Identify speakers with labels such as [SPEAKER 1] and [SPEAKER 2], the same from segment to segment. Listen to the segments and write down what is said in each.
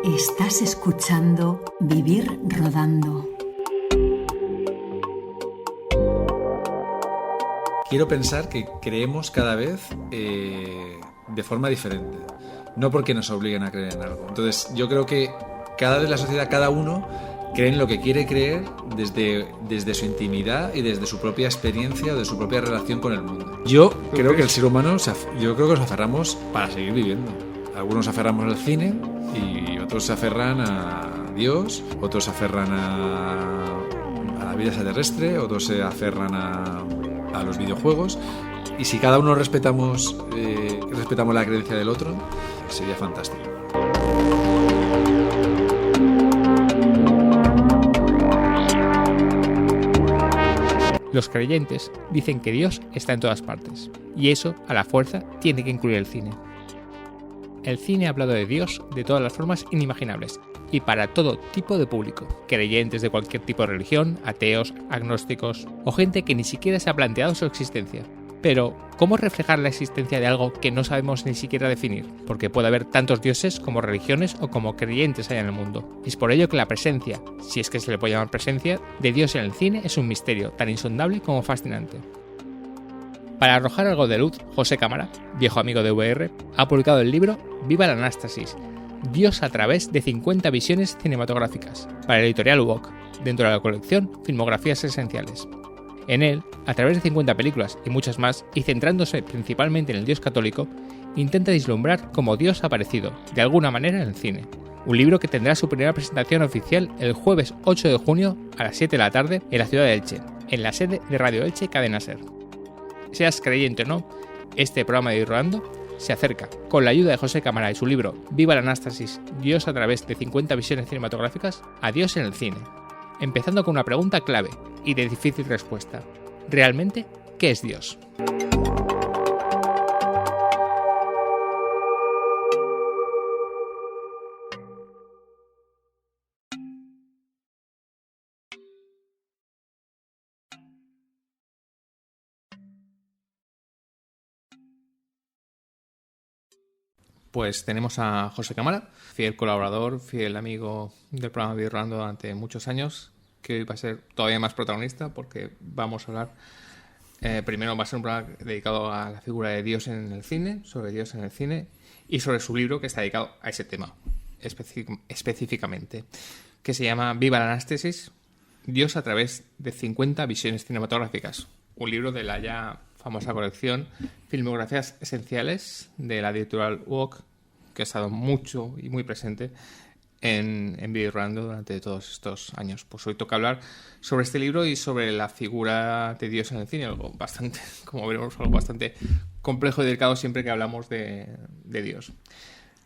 [SPEAKER 1] Estás escuchando Vivir Rodando.
[SPEAKER 2] Quiero pensar que creemos cada vez de forma diferente, no porque nos obliguen a creer en algo. Entonces yo creo que cada vez la sociedad, cada uno cree en lo que quiere creer desde su intimidad y desde su propia experiencia o de su propia relación con el mundo. Yo creo que el ser humano, yo creo que nos aferramos para seguir viviendo. Algunos se aferramos al cine y otros se aferran a Dios, otros se aferran a la vida extraterrestre, otros se aferran a los videojuegos. Y si cada uno respetamos la creencia del otro, sería fantástico.
[SPEAKER 3] Los creyentes dicen que Dios está en todas partes, y eso, a la fuerza, tiene que incluir el cine. El cine ha hablado de Dios de todas las formas inimaginables, y para todo tipo de público, creyentes de cualquier tipo de religión, ateos, agnósticos, o gente que ni siquiera se ha planteado su existencia. Pero, ¿cómo reflejar la existencia de algo que no sabemos ni siquiera definir? Porque puede haber tantos dioses como religiones o como creyentes hay en el mundo. Es por ello que la presencia, si es que se le puede llamar presencia, de Dios en el cine es un misterio tan insondable como fascinante. Para arrojar algo de luz, José Cámara, viejo amigo de VR, ha publicado el libro Viva la Anástasis, Dios a través de 50 visiones cinematográficas, para la editorial UOC, dentro de la colección Filmografías Esenciales. En él, a través de 50 películas y muchas más, y centrándose principalmente en el Dios católico, intenta vislumbrar cómo Dios ha aparecido, de alguna manera, en el cine. Un libro que tendrá su primera presentación oficial el jueves 8 de junio a las 7 de la tarde en la ciudad de Elche, en la sede de Radio Elche Cadena Ser. Seas creyente o no, este programa de Vivir Rodando se acerca, con la ayuda de José Cámara y su libro Viva la Anástasis, Dios a través de 50 visiones cinematográficas, a Dios en el cine. Empezando con una pregunta clave y de difícil respuesta. ¿Realmente qué es Dios? Pues tenemos a José Cámara, fiel colaborador, fiel amigo del programa Vivir Rodando durante muchos años, que hoy va a ser todavía más protagonista porque vamos a hablar, primero va a ser un programa dedicado a la figura de Dios en el cine, sobre Dios en el cine y sobre su libro que está dedicado a ese tema específicamente, que se llama Viva la Anástasis, Dios a través de 50 visiones cinematográficas, un libro de la ya famosa colección Filmografías Esenciales de la editorial UOC, que ha estado mucho y muy presente en Vivir Rodando durante todos estos años. Pues hoy toca hablar sobre este libro y sobre la figura de Dios en el cine, algo bastante, como veremos, algo bastante complejo y delicado siempre que hablamos de Dios.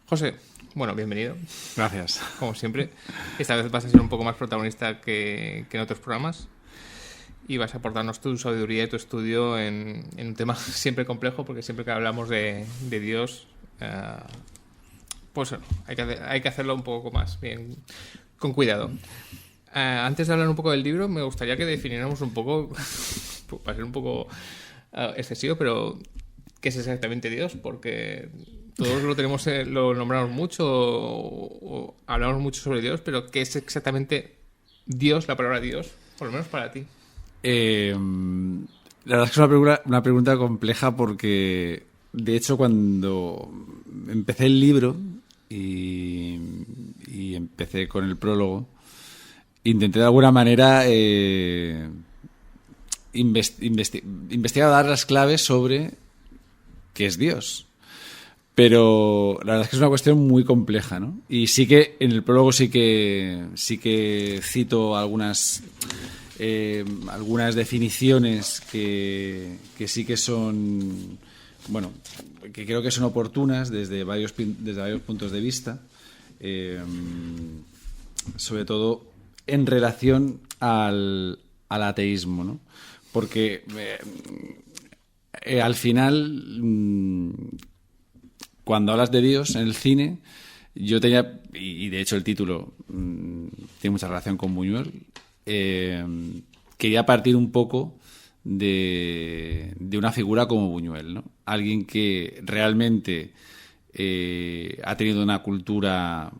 [SPEAKER 3] José, bueno, bienvenido.
[SPEAKER 2] Gracias.
[SPEAKER 3] Como siempre. Esta vez vas a ser un poco más protagonista que en otros programas. Y vas a aportarnos tu sabiduría y tu estudio en un tema siempre complejo, porque siempre que hablamos de Dios, pues hay que hacerlo un poco más bien, con cuidado. Antes de hablar un poco del libro, me gustaría que definiéramos un poco, para ser un poco excesivo, pero ¿qué es exactamente Dios? Porque todos lo nombramos mucho o hablamos mucho sobre Dios, pero ¿qué es exactamente Dios, la palabra Dios? Por lo menos para ti.
[SPEAKER 2] La verdad es que es una pregunta compleja porque, de hecho, cuando empecé el libro y empecé con el prólogo, intenté de alguna manera investigar, dar las claves sobre qué es Dios. Pero la verdad es que es una cuestión muy compleja, ¿no? Y sí que en el prólogo sí que cito algunas definiciones que sí que son, bueno, que creo que son oportunas desde varios puntos de vista, sobre todo en relación al ateísmo, ¿no? Porque al final, cuando hablas de Dios en el cine, yo tenía, y de hecho el título tiene mucha relación con Buñuel, quería partir un poco de una figura como Buñuel, ¿no? Alguien que realmente
[SPEAKER 4] ha tenido una cultura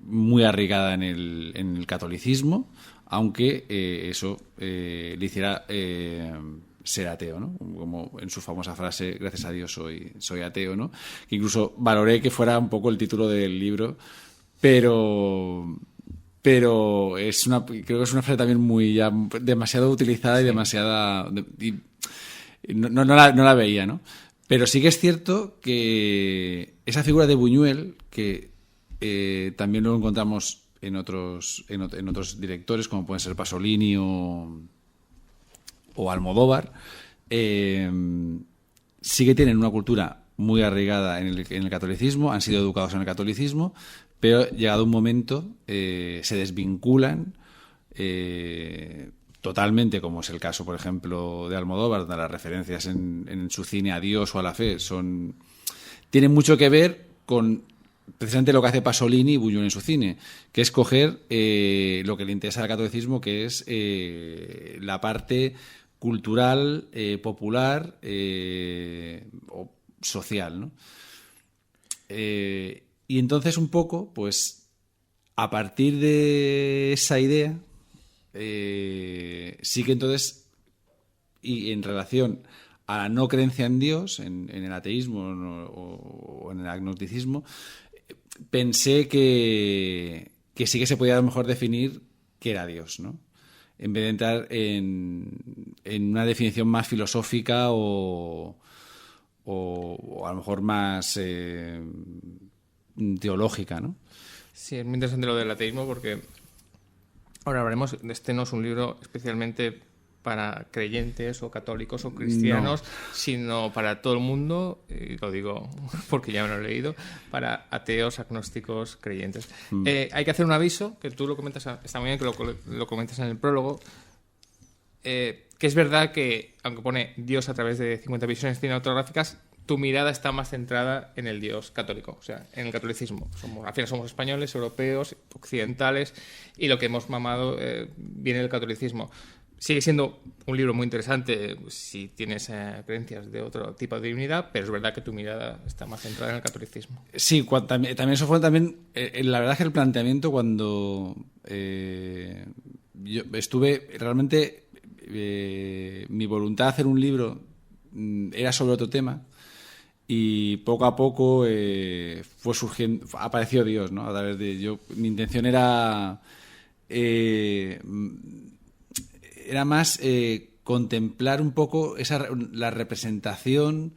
[SPEAKER 4] muy arraigada en el catolicismo, aunque eso le hiciera ser ateo, ¿no? Como en su famosa frase, gracias a Dios soy ateo, ¿no? Que incluso valoré que fuera un poco el título del libro, pero creo que es una frase también muy ya demasiado utilizada y demasiada... no la veía, ¿no? Pero sí que es cierto que esa figura de Buñuel, que también lo encontramos en otros directores, como pueden ser Pasolini o Almodóvar, sí que tienen una cultura muy arraigada en el catolicismo, han sido educados en el catolicismo, pero llegado un momento se desvinculan totalmente, como es el caso, por ejemplo, de Almodóvar, donde las referencias en su cine a Dios o a la fe tienen mucho que ver con precisamente lo que hace Pasolini y Buñuel en su cine, que es coger lo que le interesa al catolicismo, que es la parte cultural, popular o social, ¿no? Y entonces un poco, pues, a partir de esa idea, sí que entonces, y en relación a la no creencia en Dios, en el ateísmo o en el agnosticismo, pensé que sí que se podía a lo mejor definir qué era Dios, ¿no? En vez de entrar en una definición más filosófica o a lo mejor más teológica, ¿no?
[SPEAKER 3] Sí, es muy interesante lo del ateísmo porque ahora hablaremos, este no es un libro especialmente para creyentes o católicos o cristianos, sino para todo el mundo, y lo digo porque ya me lo he leído, para ateos, agnósticos, creyentes. Hay que hacer un aviso, que tú lo comentas, está muy bien que lo comentas en el prólogo, que es verdad que, aunque pone Dios a través de 50 visiones cinematográficas, tu mirada está más centrada en el Dios católico, o sea, en el catolicismo. Al final somos españoles, europeos, occidentales, y lo que hemos mamado viene del catolicismo. Sigue siendo un libro muy interesante si tienes creencias de otro tipo de divinidad, pero es verdad que tu mirada está más centrada en el catolicismo.
[SPEAKER 4] Sí, también eso fue también... la verdad es que el planteamiento cuando yo estuve realmente... mi voluntad de hacer un libro era sobre otro tema y poco a poco fue surgiendo, apareció Dios, ¿no? A través de mi intención era más contemplar un poco la representación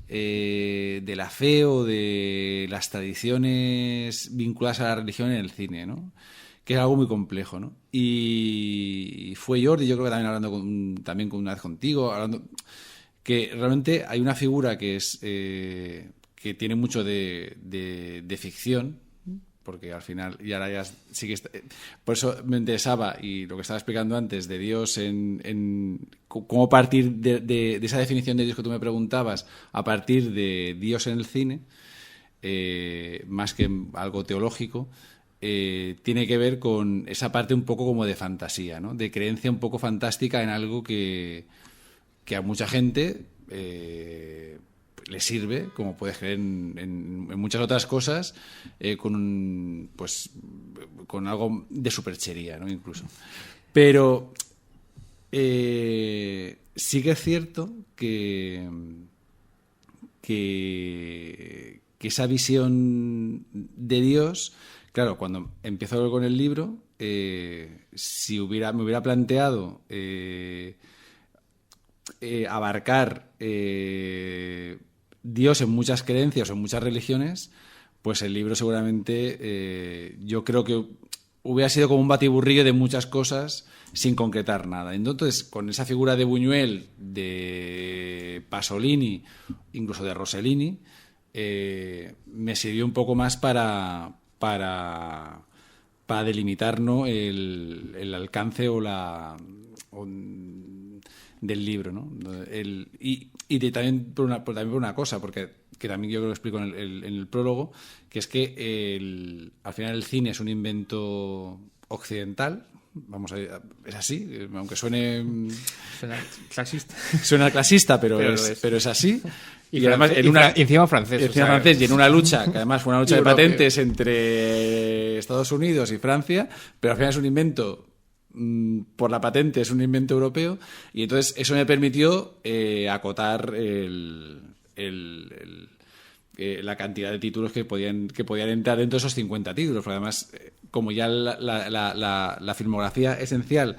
[SPEAKER 4] de la fe o de las tradiciones vinculadas a la religión en el cine, ¿no? Que es algo muy complejo, ¿no? Y fue Jordi, yo creo que también hablando también una vez contigo, hablando que realmente hay una figura que es que tiene mucho de ficción, porque al final, y ahora ya sí que por eso me interesaba, y lo que estaba explicando antes, de Dios en cómo partir de esa definición de Dios que tú me preguntabas, a partir de Dios en el cine, más que algo teológico, tiene que ver con esa parte un poco como de fantasía, ¿no? De creencia un poco fantástica en algo que a mucha gente le sirve, como puedes creer en muchas otras cosas, con algo de superchería, ¿no? Incluso. Pero sí que es cierto que esa visión de Dios, claro, cuando empiezo con el libro, si me hubiera planteado abarcar Dios en muchas creencias o en muchas religiones, pues el libro seguramente yo creo que hubiera sido como un batiburrillo de muchas cosas sin concretar nada. Entonces, con esa figura de Buñuel, de Pasolini, incluso de Rossellini, me sirvió un poco más para delimitar, ¿no?, el alcance del libro, ¿no? También por una cosa, porque que también yo lo explico en el prólogo, que es que al final el cine es un invento occidental. Vamos a ver, es así, aunque suene
[SPEAKER 3] clasista.
[SPEAKER 4] Suena clasista, pero es así. Y además
[SPEAKER 3] y encima francés.
[SPEAKER 4] Encima francés, y en una lucha, que además fue una lucha de patentes entre Estados Unidos y Francia, pero al final es un invento, por la patente es un invento europeo, y entonces eso me permitió acotar la cantidad de títulos que podían entrar dentro de esos 50 títulos, porque además, como ya la filmografía esencial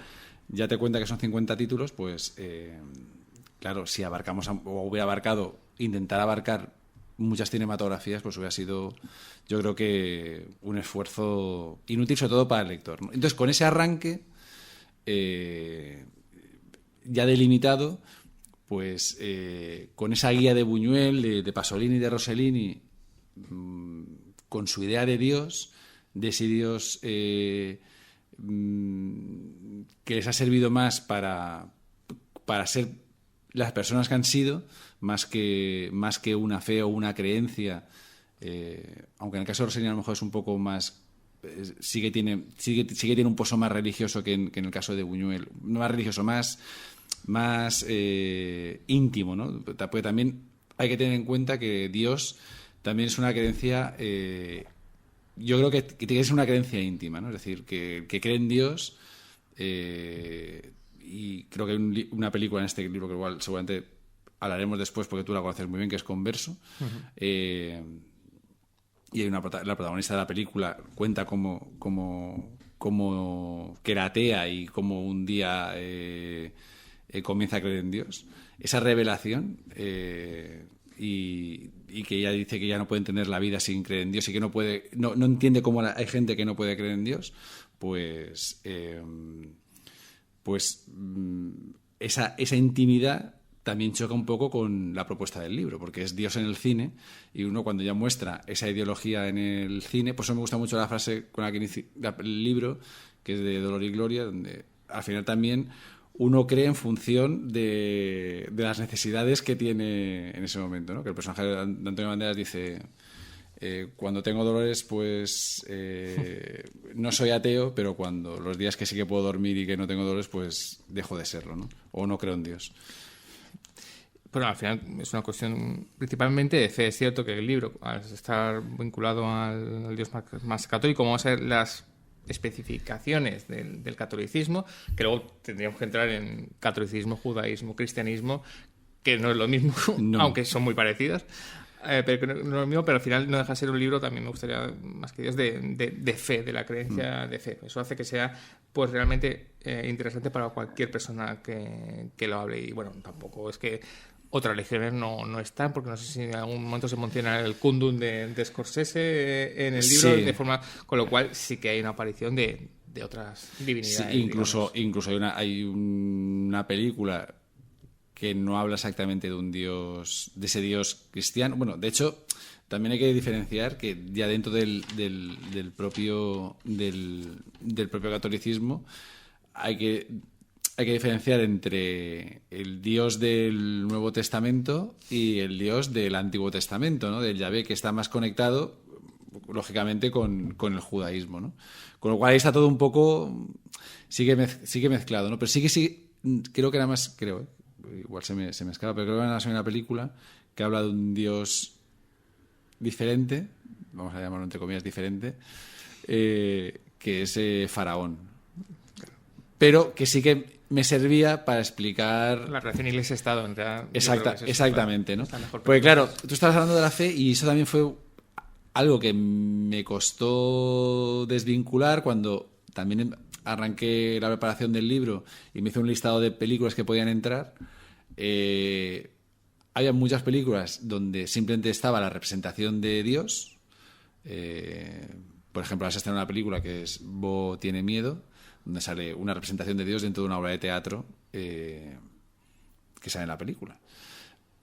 [SPEAKER 4] ya te cuenta que son 50 títulos, pues claro, si abarcamos o hubiera abarcado, intentar abarcar muchas cinematografías, pues hubiera sido, yo creo que un esfuerzo inútil, sobre todo para el lector, ¿no? Entonces, con ese arranque ya delimitado, pues con esa guía de Buñuel, de Pasolini, de Rossellini, con su idea de Dios, de ese Dios que les ha servido más para ser las personas que han sido, más que una fe o una creencia, aunque en el caso de Rossellini a lo mejor es un poco más, sí que tiene un pozo más religioso que en el caso de Buñuel, no más religioso, más íntimo, ¿no? Porque también hay que tener en cuenta que Dios también es una creencia, yo creo que tiene que ser una creencia íntima, ¿no? Es decir, que cree en Dios, y creo que hay una película en este libro que igual seguramente hablaremos después porque tú la conoces muy bien, que es Converso. Y hay la protagonista de la película cuenta cómo que era atea y cómo un día comienza a creer en Dios. Esa revelación, y que ella dice que ya no puede entender la vida sin creer en Dios y que no entiende cómo hay gente que no puede creer en Dios, pues esa intimidad también choca un poco con la propuesta del libro, porque es Dios en el cine, y uno cuando ya muestra esa ideología en el cine, por eso me gusta mucho la frase con la que inicia el libro, que es de Dolor y Gloria, donde al final también uno cree en función de las necesidades que tiene en ese momento, ¿no? Que el personaje de Antonio Banderas dice, cuando tengo dolores, pues no soy ateo, pero cuando los días que sí que puedo dormir y que no tengo dolores, pues dejo de serlo, ¿no? O no creo en Dios.
[SPEAKER 3] Pero al final es una cuestión principalmente de fe. Es cierto que el libro, al estar vinculado al Dios más católico, vamos a ver las especificaciones del catolicismo, que luego tendríamos que entrar en catolicismo, judaísmo, cristianismo, que no es lo mismo, no. Aunque son muy parecidas. Pero no es lo mismo, pero al final no deja de ser un libro, también me gustaría, más que Dios, de fe, de la creencia de fe. Eso hace que sea pues realmente interesante para cualquier persona que lo hable. Y bueno, tampoco es que otras religiones no están, porque no sé si en algún momento se menciona el Kundun de Scorsese en el libro, sí. De forma, con lo cual sí que hay una aparición de otras divinidades. Sí,
[SPEAKER 4] incluso hay una película que no habla exactamente de un dios, de ese dios cristiano. Bueno, de hecho, también hay que diferenciar que ya dentro del propio catolicismo hay que diferenciar entre el Dios del Nuevo Testamento y el Dios del Antiguo Testamento, ¿no? Del Yahvé, que está más conectado, lógicamente, con el judaísmo, ¿no? Con lo cual ahí está todo un poco... Sigue mezclado, ¿no? Pero sí, creo que era más... igual se me escapa, pero creo que era más una película que habla de un Dios diferente, vamos a llamarlo entre comillas diferente, que es Faraón. Pero que sí que me servía para explicar...
[SPEAKER 3] La relación Iglesia-Estado.
[SPEAKER 4] Exactamente, ¿no? Porque claro, tú estabas hablando de la fe y eso también fue algo que me costó desvincular cuando también arranqué la preparación del libro y me hice un listado de películas que podían entrar. Había muchas películas donde simplemente estaba la representación de Dios. Por ejemplo, has estado en una película que es Bo tiene miedo, donde sale una representación de Dios dentro de una obra de teatro que sale en la película.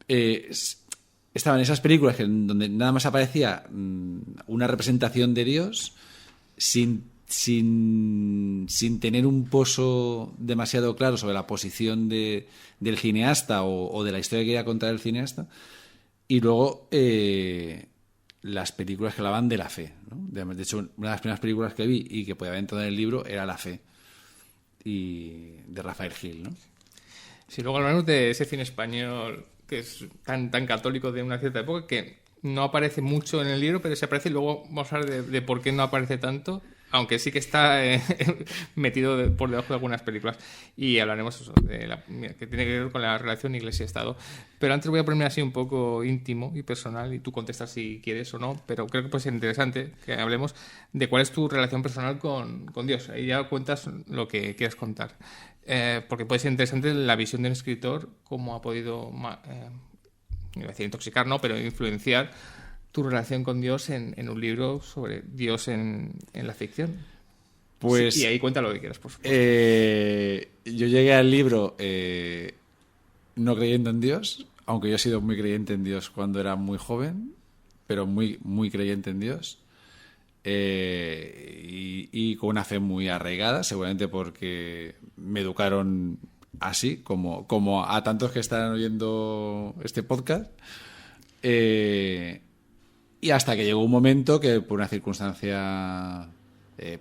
[SPEAKER 4] Estaban esas películas donde nada más aparecía una representación de Dios sin tener un pozo demasiado claro sobre la posición del cineasta o de la historia que quería contar el cineasta. Y luego las películas que hablaban de la fe, ¿no? De hecho, una de las primeras películas que vi y que podía haber entrado en el libro era La fe, y de Rafael Gil, ¿no?
[SPEAKER 3] Si luego hablamos de ese cine español que es tan católico de una cierta época, que no aparece mucho en el libro, pero se aparece y luego vamos a hablar de por qué no aparece tanto, aunque sí que está metido por debajo de algunas películas. Y hablaremos eso, que tiene que ver con la relación Iglesia-Estado. Pero antes voy a ponerme así un poco íntimo y personal, y tú contestas si quieres o no, pero creo que puede ser interesante que hablemos de cuál es tu relación personal con Dios. Ahí ya cuentas lo que quieras contar. Porque puede ser interesante la visión de un escritor, cómo ha podido, no voy a decir intoxicar, no, pero influenciar tu relación con Dios en un libro sobre Dios en la ficción.
[SPEAKER 2] Pues,
[SPEAKER 3] sí, y ahí cuenta lo que quieras, por supuesto.
[SPEAKER 2] Yo llegué al libro no creyendo en Dios, aunque yo he sido muy creyente en Dios cuando era muy joven, pero muy, muy creyente en Dios. Y con una fe muy arraigada, seguramente porque me educaron así, como a tantos que están oyendo este podcast. Y hasta que llegó un momento que, por una circunstancia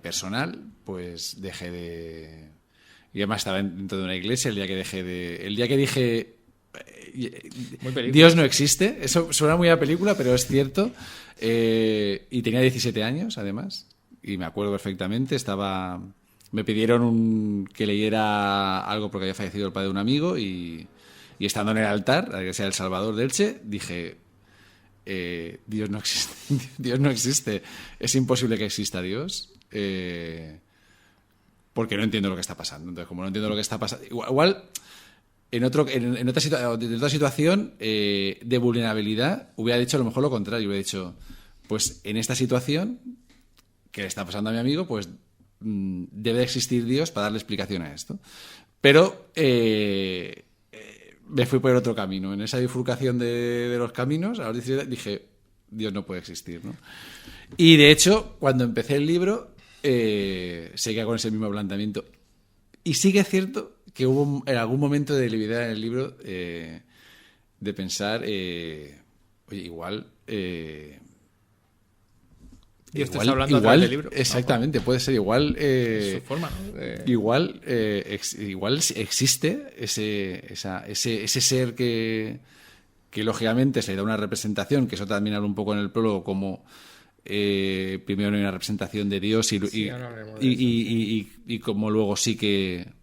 [SPEAKER 2] personal, pues dejé de... Y además estaba dentro de una iglesia el día que dije Dios no existe. Eso suena muy a película, pero es cierto. Y tenía 17 años, además. Y me acuerdo perfectamente. Me pidieron que leyera algo porque había fallecido el padre de un amigo. Y estando en el altar, la iglesia del Salvador de Elche, dije... Dios no existe. Dios no existe. Es imposible que exista Dios. Porque no entiendo lo que está pasando. Entonces, como no entiendo lo que está pasando... Igual en otra situación de vulnerabilidad hubiera dicho a lo mejor lo contrario. Hubiera dicho, pues en esta situación que le está pasando a mi amigo, pues debe existir Dios para darle explicación a esto. Pero me fui por el otro camino. En esa bifurcación de los caminos, a los 17 dije, Dios no puede existir, ¿no? Y de hecho, cuando empecé el libro, seguía con ese mismo planteamiento. Y sí que es cierto que hubo en algún momento de debilidad en el libro de pensar, oye, igual...
[SPEAKER 3] Y estás hablando a través del libro.
[SPEAKER 2] Exactamente, puede ser igual.
[SPEAKER 3] Es su forma, ¿no?
[SPEAKER 2] Igual existe ese ser que lógicamente se le da una representación, que eso también habla un poco en el prólogo, como primero hay una representación de Dios y como luego sí que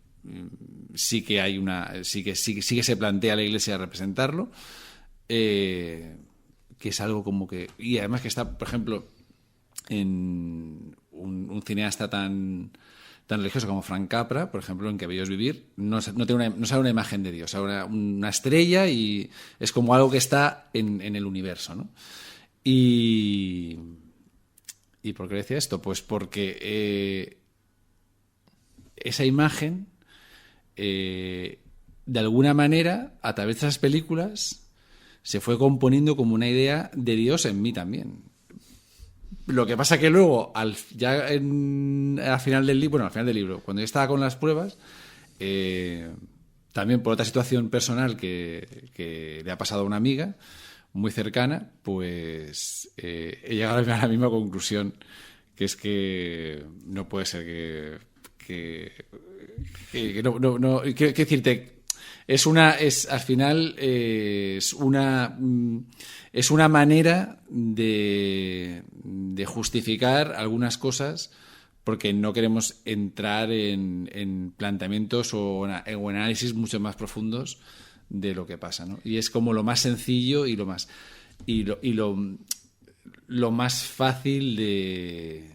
[SPEAKER 2] hay sí que se plantea a la Iglesia representarlo, que es algo como que... Y además que está, por ejemplo, en un cineasta tan religioso como Frank Capra, por ejemplo, en Que bello es vivir, no sale una imagen de Dios, sale una estrella y es como algo que está en el universo, ¿no? ¿Y por qué decía esto? Pues porque esa imagen, de alguna manera, a través de esas películas, se fue componiendo como una idea de Dios en mí también. Lo que pasa que luego, al final del libro, cuando yo estaba con las pruebas, también por otra situación personal que le ha pasado a una amiga muy cercana, pues he llegado a la misma conclusión, que es que no puede ser que no quiero decirte, al final es una manera de justificar algunas cosas, porque no queremos entrar en planteamientos o en análisis mucho más profundos de lo que pasa, ¿no? Y es como lo más sencillo y lo más fácil de...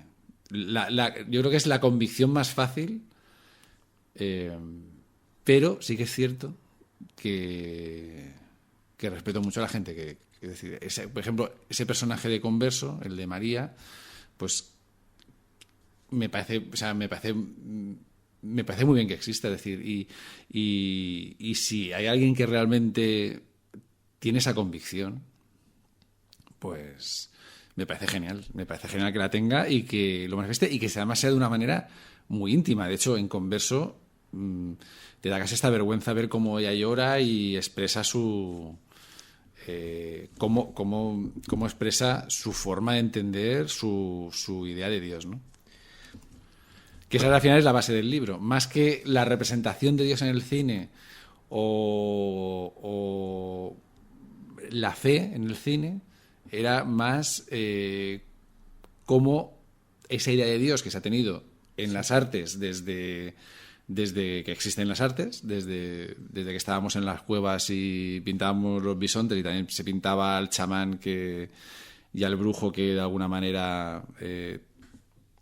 [SPEAKER 2] yo creo que es la convicción más fácil, pero sí que es cierto que respeto mucho a la gente que es decir, por ejemplo, ese personaje de Converso, el de María, pues me parece muy bien que exista, es decir, y si hay alguien que realmente tiene esa convicción, pues me parece genial que la tenga y que lo manifieste y que además sea de una manera muy íntima. De hecho, en Converso te da casi esta vergüenza ver cómo ella llora y expresa cómo expresa su forma de entender su idea de Dios, ¿no? Que esa al final es la base del libro. Más que la representación de Dios en el cine o
[SPEAKER 4] la fe en el cine era más como esa idea de Dios que se ha tenido en las artes desde que existen las artes, desde que estábamos en las cuevas y pintábamos los bisontes, y también se pintaba al chamán y al brujo que de alguna manera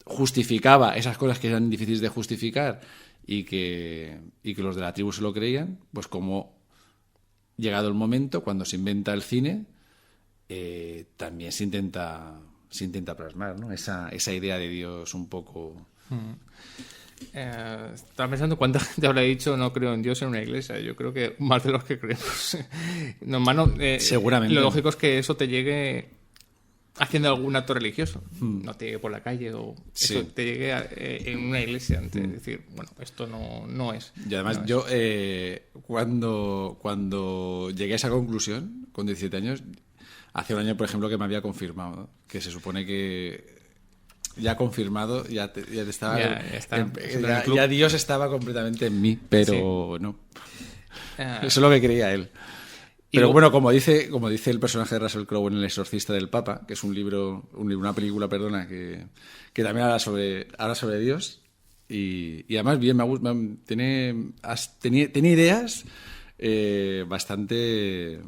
[SPEAKER 4] justificaba esas cosas que eran difíciles de justificar y que los de la tribu se lo creían, pues como llegado el momento, cuando se inventa el cine, también se intenta plasmar, ¿no? Esa idea de Dios un poco...
[SPEAKER 3] Estaba pensando cuánta gente habrá dicho no creo en Dios en una iglesia. Yo creo que más de los que creemos.
[SPEAKER 4] Seguramente.
[SPEAKER 3] Lo lógico es que eso te llegue haciendo algún acto religioso. No te llegue por la calle o eso te llegue en una iglesia antes de decir, bueno, esto no es.
[SPEAKER 4] Y además yo cuando llegué a esa conclusión con 17 años, hace un año, por ejemplo, que me había confirmado, ¿no? Que se supone que ya confirmado, ya estaba... Ya Dios estaba completamente en mí, pero no. Eso es lo que creía él. Pero bueno, como dice el personaje de Russell Crowe en El exorcista del Papa, que es una película, que también habla sobre Dios, y además bien, tiene ideas bastante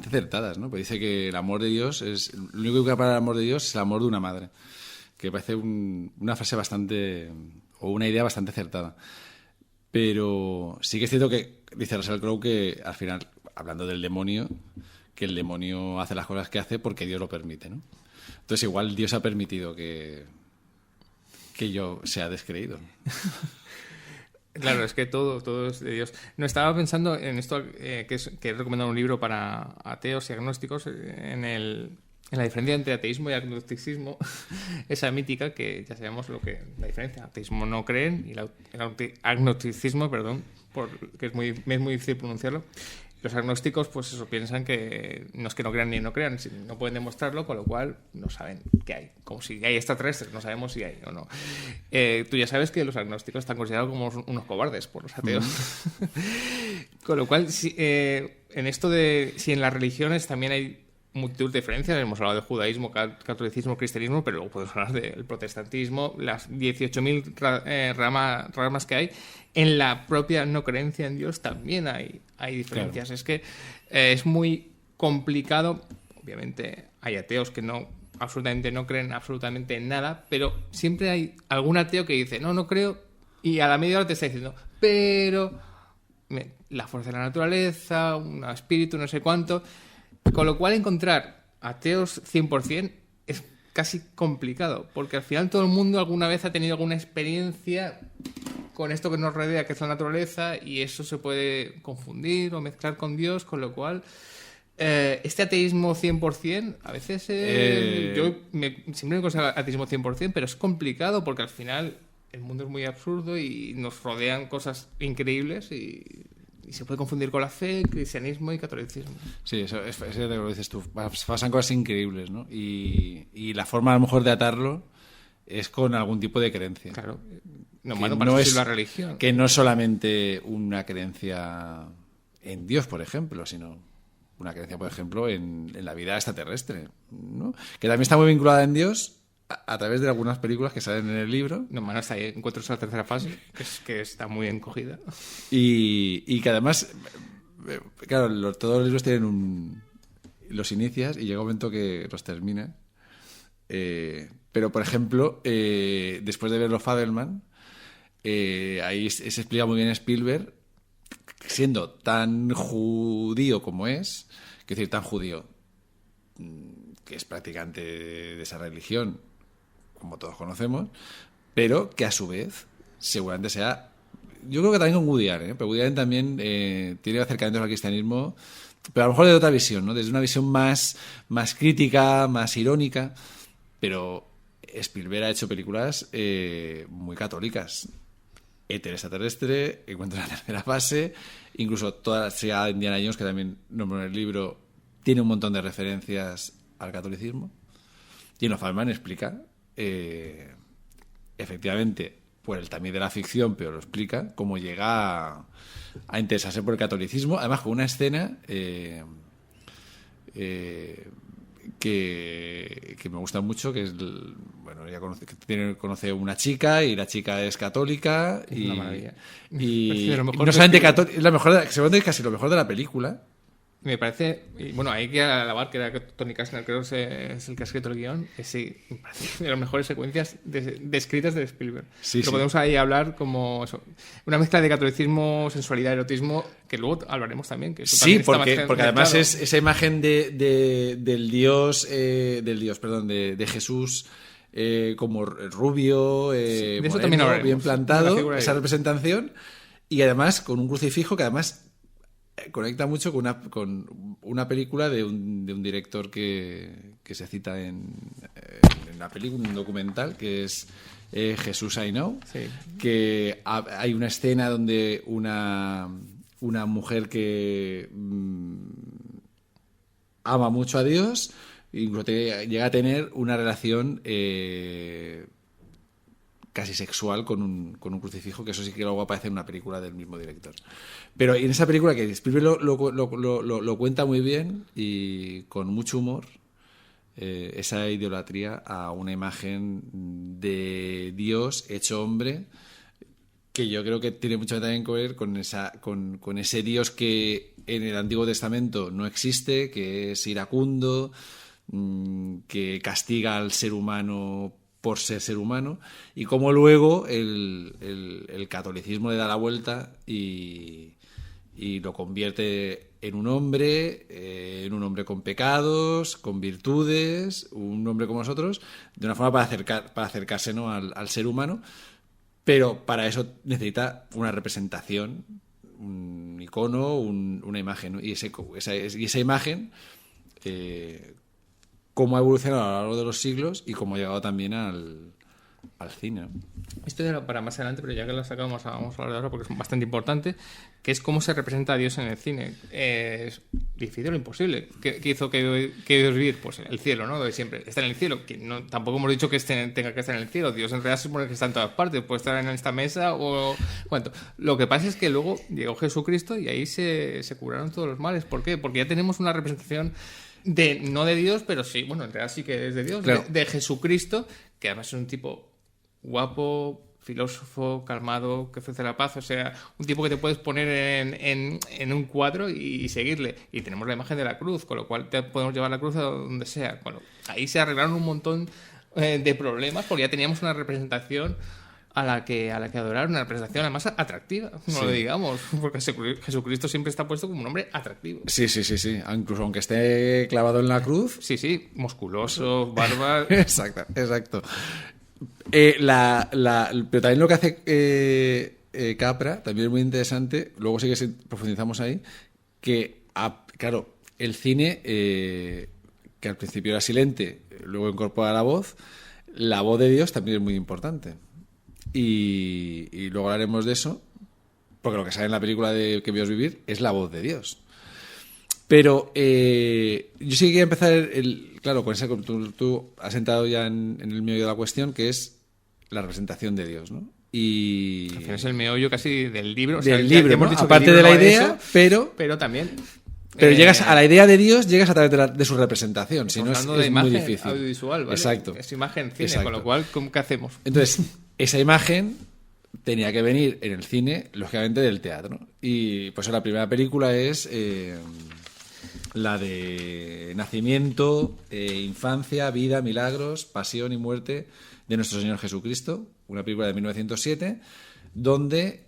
[SPEAKER 4] acertadas, ¿no? Pues dice que el amor de Dios lo único que va para el amor de Dios es el amor de una madre, que parece una frase o una idea bastante acertada. Pero sí que es cierto que dice Russell Crowe que al final, hablando del demonio, que el demonio hace las cosas que hace porque Dios lo permite, ¿no? Entonces igual Dios ha permitido que yo sea descreído.
[SPEAKER 3] Claro, es que todo es de Dios. No, estaba pensando en esto que he recomendado un libro para ateos y agnósticos, en la diferencia entre ateísmo y agnosticismo, esa mítica que ya sabemos la diferencia. Ateísmo no creen y el agnosticismo, que es muy difícil pronunciarlo. Los agnósticos, pues eso, piensan que no es que no crean ni no crean, no pueden demostrarlo, con lo cual no saben qué hay. Como si hay extraterrestres, no sabemos si hay o no. Tú ya sabes que los agnósticos están considerados como unos cobardes por los ateos. Con lo cual, en esto de si en las religiones también hay multitud de diferencias, hemos hablado de judaísmo, catolicismo, cristianismo, pero luego podemos hablar del protestantismo, las 18.000 ramas que hay. En la propia no creencia en Dios también hay diferencias. Claro. Es que es muy complicado. Obviamente hay ateos que absolutamente no creen absolutamente en nada, pero siempre hay algún ateo que dice no creo, y a la media hora te está diciendo pero la fuerza de la naturaleza, un espíritu, no sé cuánto. Con lo cual encontrar ateos 100% es casi complicado, porque al final todo el mundo alguna vez ha tenido alguna experiencia con esto que nos rodea, que es la naturaleza, y eso se puede confundir o mezclar con Dios, con lo cual este ateísmo 100% a veces yo siempre me considero ateísmo 100%, pero es complicado porque al final el mundo es muy absurdo y nos rodean cosas increíbles y se puede confundir con la fe, cristianismo y catolicismo. Sí, eso lo que dices tú.
[SPEAKER 4] Pasan cosas increíbles, ¿no? Y la forma a lo mejor de atarlo es con algún tipo de creencia.
[SPEAKER 3] Claro. No es la religión.
[SPEAKER 4] Que no es solamente una creencia en Dios, por ejemplo, sino una creencia, por ejemplo, en la vida extraterrestre, ¿no? Que también está muy vinculada en Dios a través de algunas películas que salen en el libro.
[SPEAKER 3] Está ahí, Encuentros a la tercera fase, que está muy encogida.
[SPEAKER 4] Y que además, claro, todos los libros tienen los inicias y llega un momento que los terminas. Pero, por ejemplo, después de ver los Fabelman, ahí se explica muy bien Spielberg, siendo tan judío como es decir, tan judío, que es practicante de esa religión, como todos conocemos, pero que a su vez seguramente sea... Yo creo que también con Woody Allen, pero Woody Allen también tiene acercamientos al cristianismo, pero a lo mejor de otra visión, ¿no? Desde una visión más crítica, más irónica, pero Spielberg ha hecho películas muy católicas. Éter extraterrestre, Encuentros en la tercera fase, incluso toda la saga de Indiana Jones, que también nombro en el libro, tiene un montón de referencias al catolicismo. Y en los Fabelman explica, efectivamente, por el tamiz de la ficción, pero lo explica, cómo llega a interesarse por el catolicismo, además con una escena que me gusta mucho, que es, bueno, ella conoce una chica y la chica es católica
[SPEAKER 3] Es
[SPEAKER 4] y,
[SPEAKER 3] una maravilla.
[SPEAKER 4] y
[SPEAKER 3] De lo mejor
[SPEAKER 4] no solamente
[SPEAKER 3] que-
[SPEAKER 4] católica, es la mejor, seguramente es casi lo mejor de la película.
[SPEAKER 3] Me parece, y bueno, hay que alabar que era Tony Kastner, creo que es el que ha escrito el guión, es sí, me parece de las mejores secuencias descritas de Spielberg.
[SPEAKER 4] Sí,
[SPEAKER 3] Pero
[SPEAKER 4] sí.
[SPEAKER 3] podemos ahí hablar como eso, una mezcla de catolicismo, sensualidad, erotismo, que luego hablaremos también. Que eso
[SPEAKER 4] Sí,
[SPEAKER 3] también está
[SPEAKER 4] porque
[SPEAKER 3] bastante
[SPEAKER 4] además
[SPEAKER 3] mezclado.
[SPEAKER 4] es esa imagen del Dios, perdón, de Jesús como rubio,
[SPEAKER 3] de eso
[SPEAKER 4] moreno,
[SPEAKER 3] también hablaremos,
[SPEAKER 4] bien
[SPEAKER 3] de la
[SPEAKER 4] plantado,
[SPEAKER 3] figura de
[SPEAKER 4] esa
[SPEAKER 3] Dios.
[SPEAKER 4] representación, y además con un crucifijo que además conecta mucho con una película de un director que se cita en la película, un documental, que es Jesús I Know,
[SPEAKER 3] Sí.
[SPEAKER 4] que hay una escena donde una mujer que ama mucho a Dios, incluso llega a tener una relación casi sexual con un crucifijo, que eso sí que luego aparece en una película del mismo director. Pero en esa película que Spielberg lo cuenta muy bien y con mucho humor, esa idolatría a una imagen de Dios hecho hombre, que yo creo que tiene mucho también que ver con ese Dios que en el Antiguo Testamento no existe, que es iracundo, que castiga al ser humano por ser humano, y cómo luego el catolicismo le da la vuelta y lo convierte en un hombre con pecados, con virtudes, un hombre como nosotros, de una forma para acercarse, ¿no?, al ser humano. Pero para eso necesita una representación, un icono, una imagen, ¿no? Y esa imagen, cómo ha evolucionado a lo largo de los siglos y cómo ha llegado también al cine, ¿no?
[SPEAKER 3] Esto era para más adelante, pero ya que lo sacamos, vamos a hablar de ahora porque es bastante importante, que es cómo se representa a Dios en el cine. Es difícil o imposible. ¿Qué hizo que Dios vivir? Pues el cielo, ¿no? De siempre. Está en el cielo. Que no, tampoco hemos dicho que tenga que estar en el cielo. Dios en realidad se supone que está en todas partes. Puede estar en esta mesa o... Bueno, lo que pasa es que luego llegó Jesucristo y ahí se curaron todos los males. ¿Por qué? Porque ya tenemos una representación no de Dios, pero sí, bueno, en realidad sí que es de Dios,
[SPEAKER 4] Claro.
[SPEAKER 3] de Jesucristo, que además es un tipo guapo, filósofo, calmado, que ofrece la paz, o sea, un tipo que te puedes poner en un cuadro y seguirle. Y tenemos la imagen de la cruz, con lo cual te podemos llevar la cruz a donde sea. Bueno, ahí se arreglaron un montón de problemas porque ya teníamos una representación a la que adorar, una representación además atractiva, no lo digamos, porque Jesucristo siempre está puesto como un hombre atractivo.
[SPEAKER 4] Sí. Incluso aunque esté clavado en la cruz.
[SPEAKER 3] Sí, musculoso, barba...
[SPEAKER 4] Exacto. Pero también lo que hace Capra también es muy interesante. Luego sí que profundizamos ahí. Que, claro, el cine, que al principio era silente, luego incorpora la voz de Dios también es muy importante. Y luego hablaremos de eso, porque lo que sale en la película de Que vimos vivir es la voz de Dios. Pero yo sí que quería empezar, claro, con esa. Tú has entrado ya en el meollo de la cuestión, que es la representación de Dios, ¿no? Y
[SPEAKER 3] Al final es el meollo casi del libro. O
[SPEAKER 4] del
[SPEAKER 3] sea, ya
[SPEAKER 4] libro,
[SPEAKER 3] hemos
[SPEAKER 4] ¿no?
[SPEAKER 3] dicho que
[SPEAKER 4] Aparte
[SPEAKER 3] el
[SPEAKER 4] de
[SPEAKER 3] libro
[SPEAKER 4] la
[SPEAKER 3] no va
[SPEAKER 4] idea,
[SPEAKER 3] eso,
[SPEAKER 4] pero
[SPEAKER 3] también...
[SPEAKER 4] llegas a la idea de Dios, llegas a través de su representación. Si no, es
[SPEAKER 3] hablando de
[SPEAKER 4] muy
[SPEAKER 3] imagen
[SPEAKER 4] difícil.
[SPEAKER 3] audiovisual, ¿vale?
[SPEAKER 4] Exacto.
[SPEAKER 3] Es imagen cine,
[SPEAKER 4] Exacto.
[SPEAKER 3] con lo cual, ¿qué hacemos?
[SPEAKER 4] Entonces, esa imagen tenía que venir en el cine, lógicamente, del teatro. Y pues la primera película es la de nacimiento, infancia, vida, milagros, pasión y muerte de nuestro Señor Jesucristo, una película de 1907, donde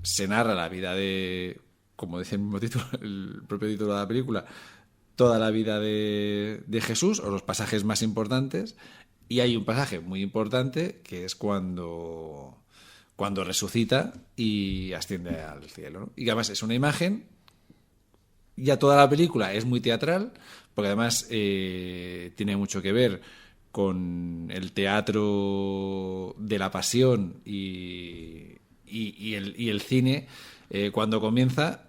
[SPEAKER 4] se narra la vida de, como dice el mismo título, el propio título de la película, toda la vida de Jesús, o los pasajes más importantes. Y hay un pasaje muy importante que es cuando resucita y asciende al cielo, ¿no? Y además es una imagen, ya toda la película es muy teatral, porque además tiene mucho que ver con el teatro de la pasión y el cine. Cuando comienza,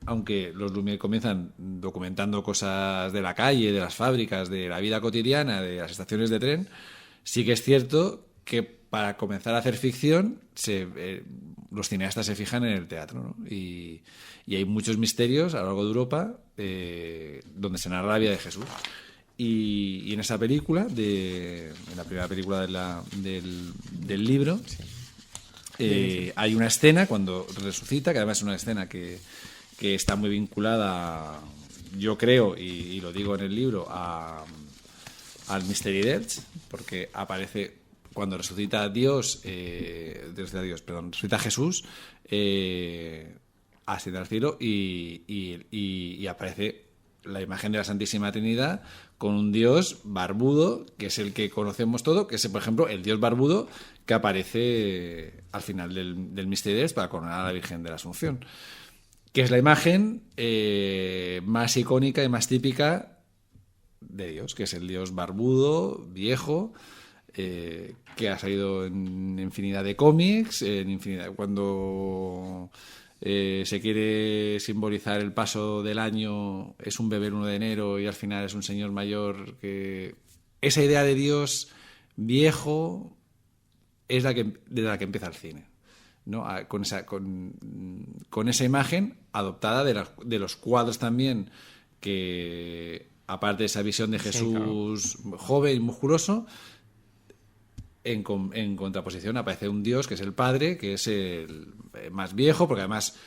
[SPEAKER 4] aunque los Lumière comienzan documentando cosas de la calle, de las fábricas, de la vida cotidiana, de las estaciones de tren, sí que es cierto que
[SPEAKER 2] para comenzar a hacer ficción, los cineastas se fijan en el teatro, ¿no? Y hay muchos misterios a lo largo de Europa donde se narra la vida de Jesús. Y en esa película, en la primera película del libro, hay una escena cuando resucita, que además es una escena que está muy vinculada, yo creo, y lo digo en el libro, al Mystery Death, porque aparece cuando resucita resucita Jesús, asciende al cielo y aparece la imagen de la Santísima Trinidad con un Dios barbudo, que es el que conocemos todo, que es, por ejemplo, el Dios barbudo que aparece al final del Mystery Death para coronar a la Virgen de la Asunción, que es la imagen más icónica y más típica de Dios, que es el Dios barbudo, viejo, que ha salido en infinidad de cómics, cuando se quiere simbolizar el paso del año, es un bebé el 1 de enero y al final es un señor mayor. Esa idea de Dios viejo es de la que empieza el cine, ¿no? Con esa imagen adoptada de los cuadros también, que aparte de esa visión de Jesús joven y musculoso, en contraposición aparece un Dios que es el Padre, que es el más viejo, porque además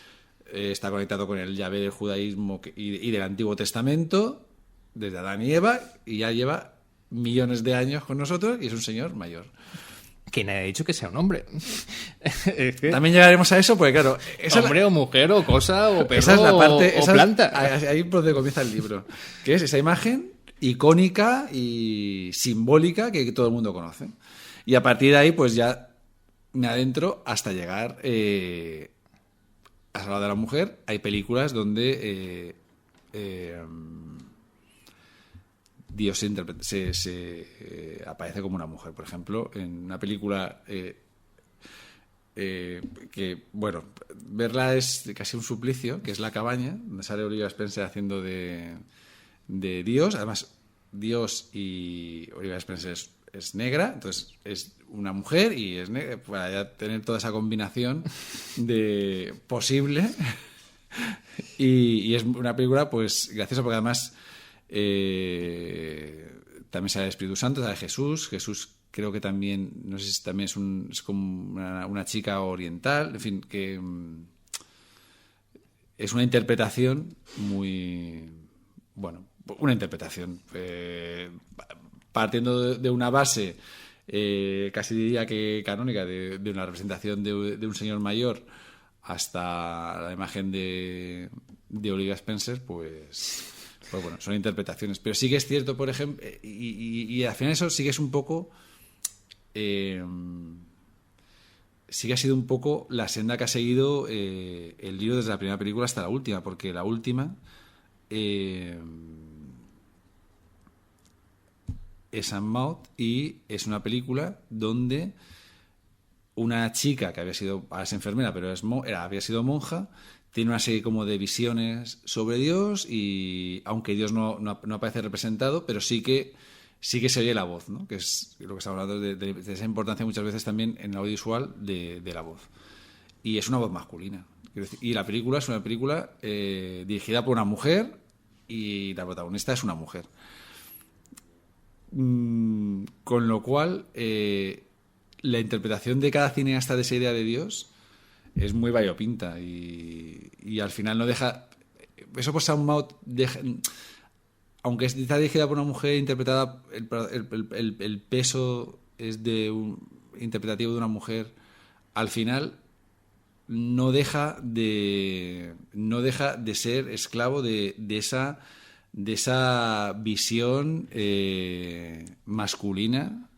[SPEAKER 2] está conectado con el Yahvé del judaísmo y del Antiguo Testamento, desde Adán y Eva, y ya lleva millones de años con nosotros y es un señor mayor.
[SPEAKER 3] Que nadie ha dicho que sea un hombre.
[SPEAKER 2] Es que también llegaremos a eso, porque claro...
[SPEAKER 3] Hombre o mujer o cosa o perro
[SPEAKER 2] esa es la parte,
[SPEAKER 3] o planta.
[SPEAKER 2] Ahí es por donde comienza el libro, que es esa imagen icónica y simbólica que todo el mundo conoce. Y a partir de ahí, pues ya me adentro hasta llegar a la de la mujer. Hay películas donde Dios aparece como una mujer. Por ejemplo, en una película que, bueno, verla es casi un suplicio, que es La cabaña, donde sale Olivia Spencer haciendo de Dios. Además, Dios y Olivia Spencer es negra, entonces es una mujer y es negra, para ya tener toda esa combinación de posible. Y es una película pues graciosa porque además también sale el Espíritu Santo, sale Jesús creo que también, no sé si también es como una chica oriental, en fin, que es una interpretación muy, bueno, una interpretación partiendo de una base casi diría que canónica de una representación de un señor mayor hasta la imagen de Olivia Spencer, pues bueno, son interpretaciones. Pero sí que es cierto, por ejemplo, y al final eso sí que es un poco... sí que ha sido un poco la senda que ha seguido el libro desde la primera película hasta la última, porque la última... es Unmouth y es una película donde una chica que ahora es enfermera, pero había sido monja, tiene una serie como de visiones sobre Dios y aunque Dios no aparece representado, pero sí que se oye la voz, ¿no? Que es lo que estamos hablando de esa importancia muchas veces también en el audiovisual de la voz. Y es una voz masculina. Y la película es una película dirigida por una mujer y la protagonista es una mujer. Con lo cual la interpretación de cada cineasta de esa idea de Dios es muy variopinta y al final no deja eso, pues Unmouth aunque está dirigida por una mujer interpretada, el peso es interpretativo de una mujer, al final no deja de ser esclavo de esa visión masculina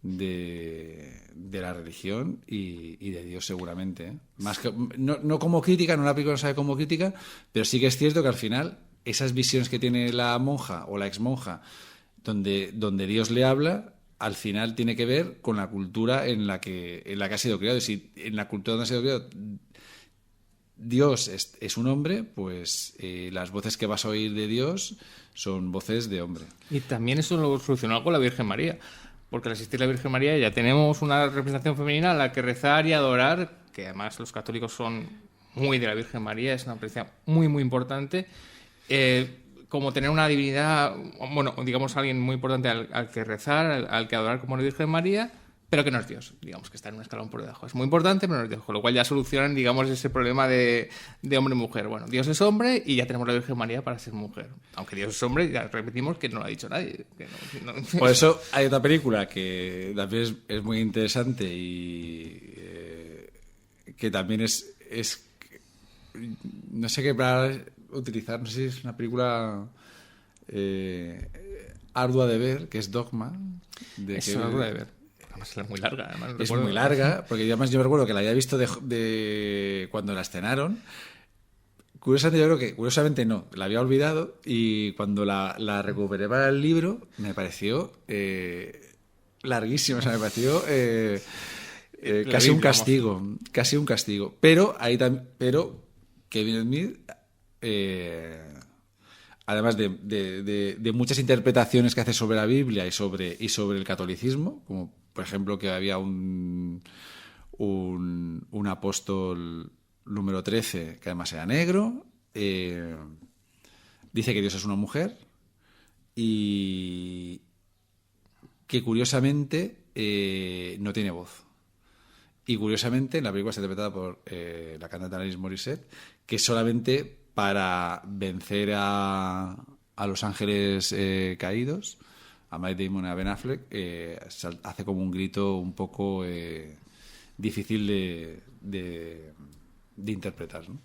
[SPEAKER 2] de la religión y de Dios, seguramente, ¿eh? Más que, no como crítica, no la película no sabe como crítica, pero sí que es cierto que al final esas visiones que tiene la monja o la exmonja donde Dios le habla, al final tiene que ver con la cultura en la que ha sido criado. Y si en la cultura donde ha sido criado Dios es un hombre, pues las voces que vas a oír de Dios son voces de hombre.
[SPEAKER 3] Y también eso lo solucionó con la Virgen María, Porque al existir la Virgen María ya tenemos una representación femenina a la que rezar y adorar, que además los católicos son muy de la Virgen María, es una presencia muy, muy importante. Como tener una divinidad, bueno, digamos alguien muy importante al que rezar, al que adorar como la Virgen María, pero que no es Dios, digamos que está en un escalón por debajo. Es muy importante, pero no es Dios, con lo cual ya solucionan, digamos, ese problema de hombre y mujer. Bueno, Dios es hombre y ya tenemos la Virgen María para ser mujer. Aunque Dios es hombre, ya repetimos que no lo ha dicho nadie.
[SPEAKER 4] Por eso hay otra película que también es muy interesante y que también es no sé qué para utilizar, no sé si es una película ardua de ver, que es Dogma.
[SPEAKER 3] Es ardua de ver. Además es muy larga. Además,
[SPEAKER 4] es muy larga, porque además yo me recuerdo que la había visto de cuando la estrenaron. Curiosamente no, la había olvidado y cuando la recuperé para el libro me pareció larguísima, o sea, me pareció casi un castigo. Pero Kevin Smith, además de muchas interpretaciones que hace sobre la Biblia y sobre el catolicismo, como por ejemplo que había un apóstol número 13 que además era negro, dice que Dios es una mujer y que curiosamente no tiene voz. Y curiosamente en la película está interpretada por la cantante Alanis Morissette, que solamente para vencer a los ángeles caídos, a Matt Damon y a Ben Affleck, hace como un grito un poco difícil de interpretar, ¿no?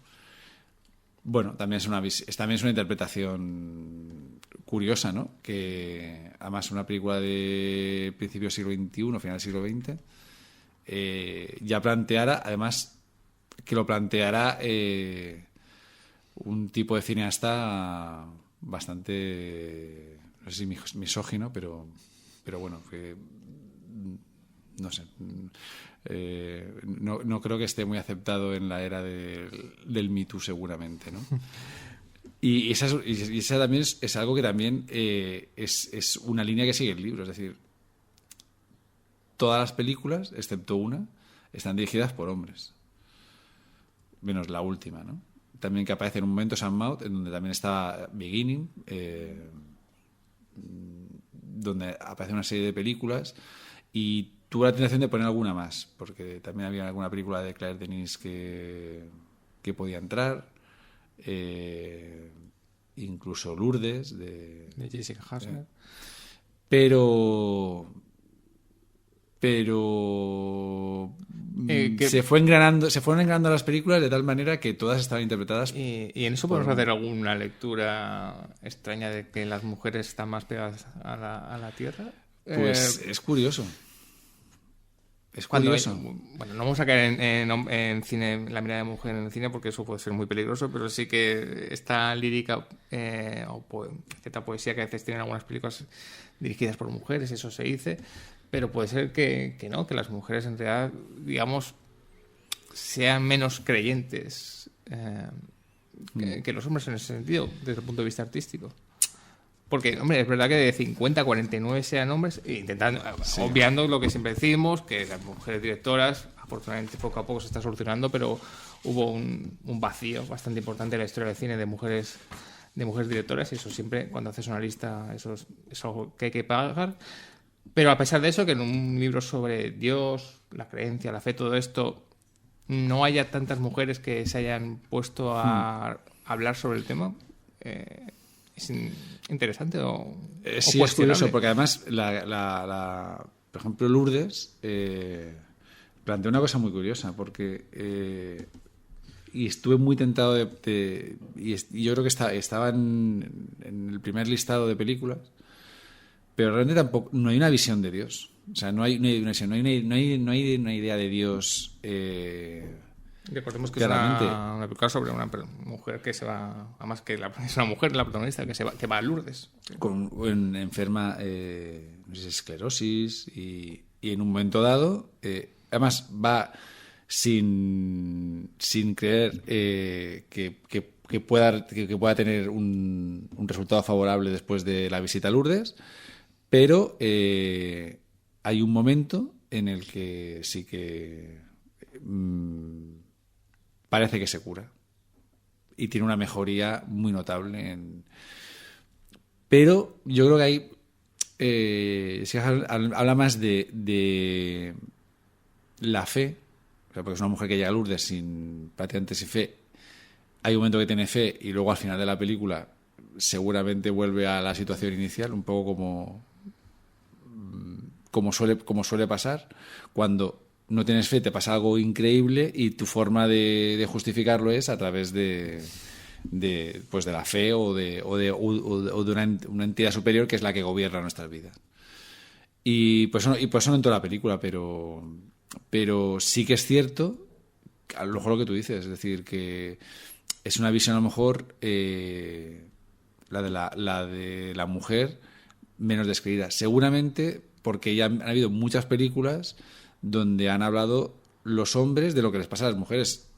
[SPEAKER 4] Bueno, también es una interpretación curiosa, ¿no? Que además una película de principio del siglo XXI, final del siglo XX, ya planteara, además que lo planteará un tipo de cineasta bastante, no sé si misógino, pero bueno, que no sé, no creo que esté muy aceptado en la era del Me Too seguramente, ¿no? Y esa también es algo que también es una línea que sigue el libro, es decir, todas las películas, excepto una, están dirigidas por hombres. Menos la última, ¿no? También que aparece en un momento Sam Maud, en donde también está Beginning, donde aparece una serie de películas, y tuve la tentación de poner alguna más, porque también había alguna película de Claire Denis que podía entrar, incluso Lourdes, de
[SPEAKER 3] Jessica Hasner.
[SPEAKER 4] Pero se fueron engranando las películas de tal manera que todas estaban interpretadas.
[SPEAKER 3] Y en eso podemos hacer alguna lectura extraña de que las mujeres están más pegadas a la tierra.
[SPEAKER 4] Pues es curioso.
[SPEAKER 3] Bueno, no vamos a caer en cine, la mirada de mujer en el cine, porque eso puede ser muy peligroso, pero sí que esta lírica o cierta poesía que a veces tienen algunas películas dirigidas por mujeres, eso se dice, pero puede ser que no, que las mujeres en realidad, digamos, sean menos creyentes que los hombres en ese sentido, desde el punto de vista artístico. Porque, hombre, es verdad que de 50 a 49 sean hombres, intentando, obviando lo que siempre decimos, que las mujeres directoras, afortunadamente poco a poco se está solucionando, pero hubo un vacío bastante importante en la historia del cine de mujeres directoras, y eso siempre, cuando haces una lista, eso es algo que hay que pagar. Pero a pesar de eso, que en un libro sobre Dios, la creencia, la fe, todo esto, no haya tantas mujeres que se hayan puesto a hablar sobre el tema, ¿es interesante o
[SPEAKER 4] sí, es curioso, porque además por ejemplo, Lourdes plantea una cosa muy curiosa, porque y estuve muy tentado y yo creo que estaba en el primer listado de películas, pero realmente tampoco no hay una visión de Dios, o sea, no hay una idea de Dios.
[SPEAKER 3] Recordemos que claramente. Es una película sobre una mujer que se va, además que es una mujer la protagonista que va a Lourdes, ¿sí?
[SPEAKER 4] Enferma, no sé si esclerosis, y en un momento dado, además va sin creer que pueda tener un resultado favorable después de la visita a Lourdes, pero hay un momento en el que sí que parece que se cura y tiene una mejoría muy notable. Pero yo creo que hay sí, habla más de la fe, o sea, porque es una mujer que llega a Lourdes prácticamente sin fe. Hay un momento que tiene fe y luego al final de la película seguramente vuelve a la situación inicial, un poco como suele pasar. Cuando no tienes fe te pasa algo increíble y tu forma de justificarlo es a través de la fe o de una entidad superior que es la que gobierna nuestras vidas. Y pues no en toda la película, pero sí que es cierto, a lo mejor lo que tú dices, es decir, que es una visión a lo mejor la de la mujer menos descreída. Seguramente porque ya han habido muchas películas donde han hablado los hombres de lo que les pasa a las mujeres.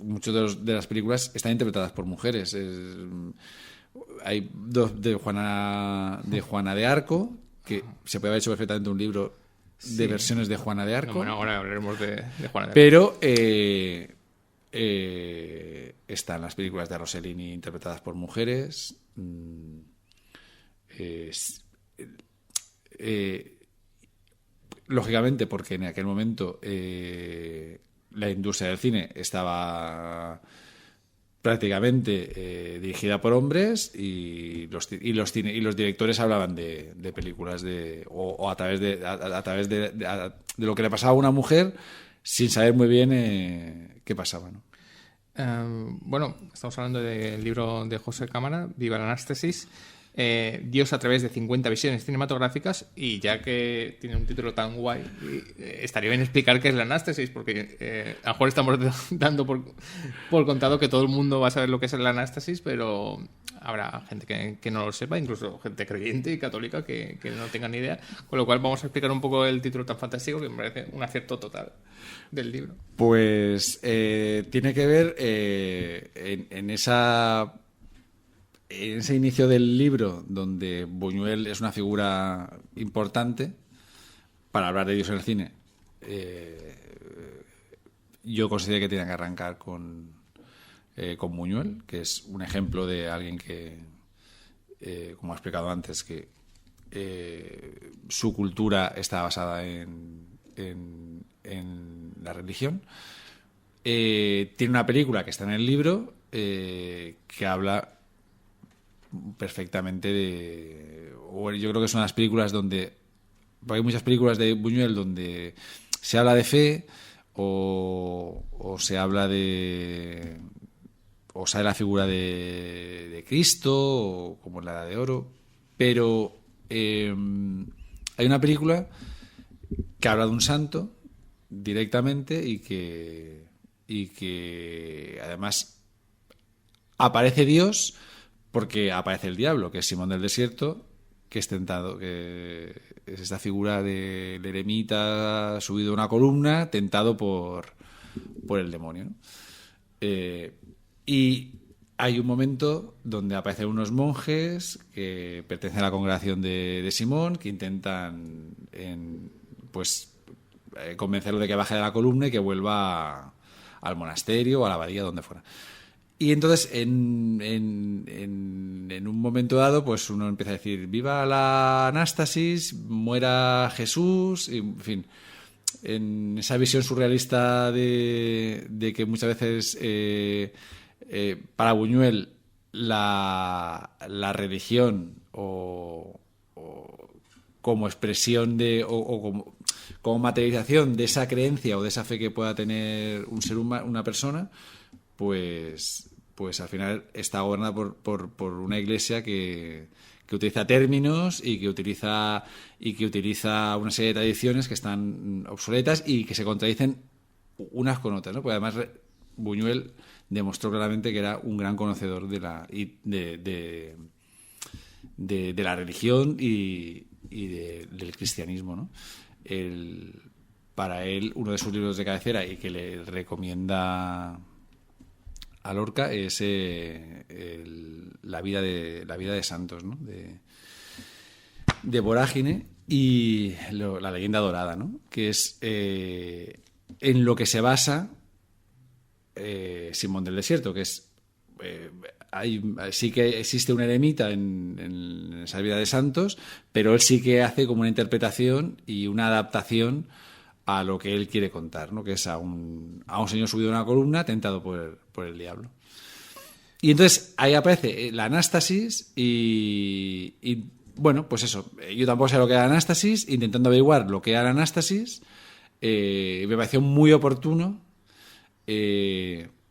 [SPEAKER 4] Muchas de las películas están interpretadas por mujeres. Hay dos de Juana de Arco, que se puede haber hecho perfectamente un libro de versiones de Juana de Arco.
[SPEAKER 3] No, bueno, ahora hablaremos de Juana de Arco.
[SPEAKER 4] Pero están las películas de Rossellini interpretadas por mujeres. Lógicamente, porque en aquel momento la industria del cine estaba prácticamente dirigida por hombres y los directores hablaban de películas o a través de lo que le pasaba a una mujer sin saber muy bien qué pasaba, ¿no?
[SPEAKER 3] Bueno, estamos hablando del libro de José Cámara, Viva la Anástasis. Dios a través de 50 visiones cinematográficas, y ya que tiene un título tan guay, estaría bien explicar qué es la anástasis, porque a lo mejor estamos dando por contado que todo el mundo va a saber lo que es la anástasis, pero habrá gente que no lo sepa, incluso gente creyente y católica que no tenga ni idea, con lo cual vamos a explicar un poco el título tan fantástico que me parece un acierto total del libro.
[SPEAKER 4] Pues tiene que ver en ese inicio del libro, donde Buñuel es una figura importante para hablar de Dios en el cine. Yo considero que tiene que arrancar con Buñuel, que es un ejemplo de alguien que, como he explicado antes, que su cultura está basada en la religión. Tiene una película que está en el libro que habla perfectamente yo creo que son las películas donde, porque hay muchas películas de Buñuel donde se habla de fe o se habla o sale la figura de Cristo, o como en la Edad de Oro, pero hay una película que habla de un santo directamente y que además aparece Dios porque aparece el diablo, que es Simón del Desierto, que es tentado, que es esta figura del eremita subido a una columna, tentado por el demonio, ¿no? Y hay un momento donde aparecen unos monjes que pertenecen a la congregación de Simón, que intentan convencerlo de que baje de la columna y que vuelva al monasterio o a la abadía, donde fuera. Y entonces, en un momento dado, pues uno empieza a decir: viva la anástasis, muera Jesús, y, en fin, en esa visión surrealista de que muchas veces para Buñuel la religión o como expresión como materialización de esa creencia o de esa fe que pueda tener un ser humano, una persona, pues al final está gobernada por una iglesia que utiliza términos y que utiliza una serie de tradiciones que están obsoletas y que se contradicen unas con otras, ¿no? Porque además Buñuel demostró claramente que era un gran conocedor de la religión y del cristianismo, ¿no? Para él, uno de sus libros de cabecera y que le recomienda a Lorca es la vida de santos, ¿no? De Vorágine, y la leyenda dorada, ¿no? Que es en lo que se basa Simón del Desierto, que es sí que existe un eremita en esa vida de santos, pero él sí que hace como una interpretación y una adaptación a lo que él quiere contar, ¿no? Que es a un señor subido a una columna tentado por el diablo. Y entonces ahí aparece la anástasis y bueno, pues eso, yo tampoco sé lo que era la anástasis, intentando averiguar lo que era la anástasis, me pareció muy oportuno,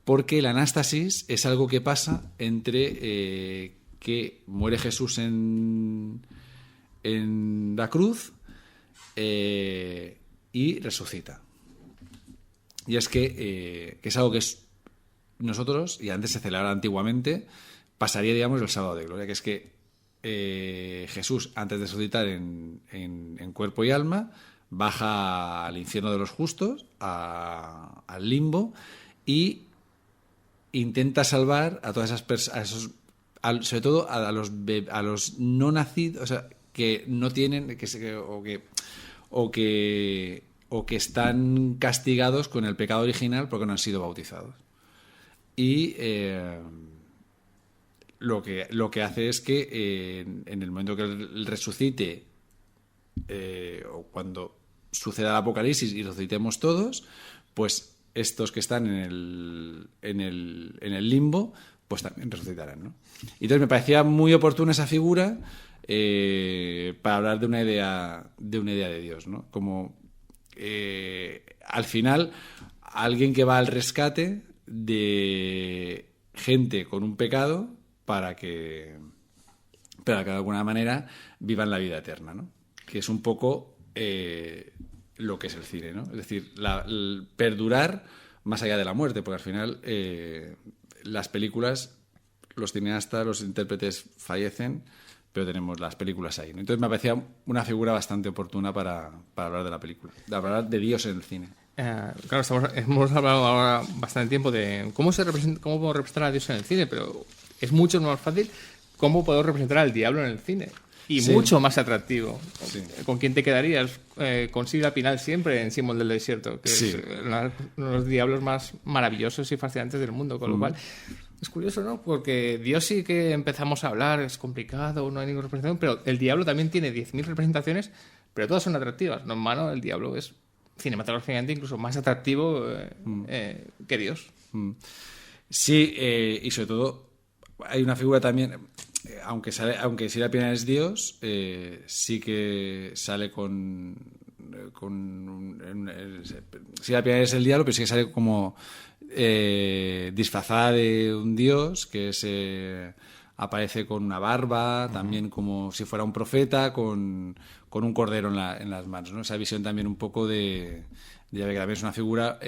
[SPEAKER 4] porque la anástasis es algo que pasa entre que muere Jesús en la cruz y resucita. Y es que es algo que nosotros, y antes se celebraba antiguamente, pasaría, digamos, el sábado de gloria, que es que Jesús, antes de resucitar en cuerpo y alma, baja al infierno de los justos, al limbo, y intenta salvar a todas esas personas, sobre todo a los no nacidos, o sea, que no tienen, o que están castigados con el pecado original porque no han sido bautizados. Y lo que hace es que en el momento que él resucite, o cuando suceda el apocalipsis y resucitemos todos, pues estos que están en el limbo, pues también resucitarán, ¿no? Y entonces me parecía muy oportuna esa figura para hablar de una idea de Dios, ¿no? Como al final alguien que va al rescate de gente con un pecado para que de alguna manera vivan la vida eterna, ¿no? Que es un poco lo que es el cine, ¿no? Es decir, el perdurar más allá de la muerte, porque al final las películas, los cineastas, los intérpretes fallecen, pero tenemos las películas ahí, ¿no? Entonces me parecía una figura bastante oportuna para hablar de la película, de hablar de Dios en el cine.
[SPEAKER 3] Claro, hemos hablado ahora bastante tiempo de cómo podemos representar a Dios en el cine, pero es mucho más fácil cómo podemos representar al diablo en el cine. Y sí, mucho más atractivo. Sí. ¿Con quién te quedarías? Con Silvia Pinal siempre en Simón del Desierto, que sí, es uno de los diablos más maravillosos y fascinantes del mundo, con lo cual es curioso, ¿no? Porque Dios sí que empezamos a hablar, es complicado, no hay ninguna representación, pero el diablo también tiene 10.000 representaciones, pero todas son atractivas. No, en mano, el diablo es cinematográficamente incluso más atractivo que Dios.
[SPEAKER 4] Sí, y sobre todo hay una figura también, aunque Silvia Pinal es Dios, sí que sale Silvia Pinal es el diablo, pero sí que sale como disfrazada de un dios, que aparece con una barba, también como si fuera un profeta, con un cordero en las manos, ¿no? Esa visión también un poco que también es una figura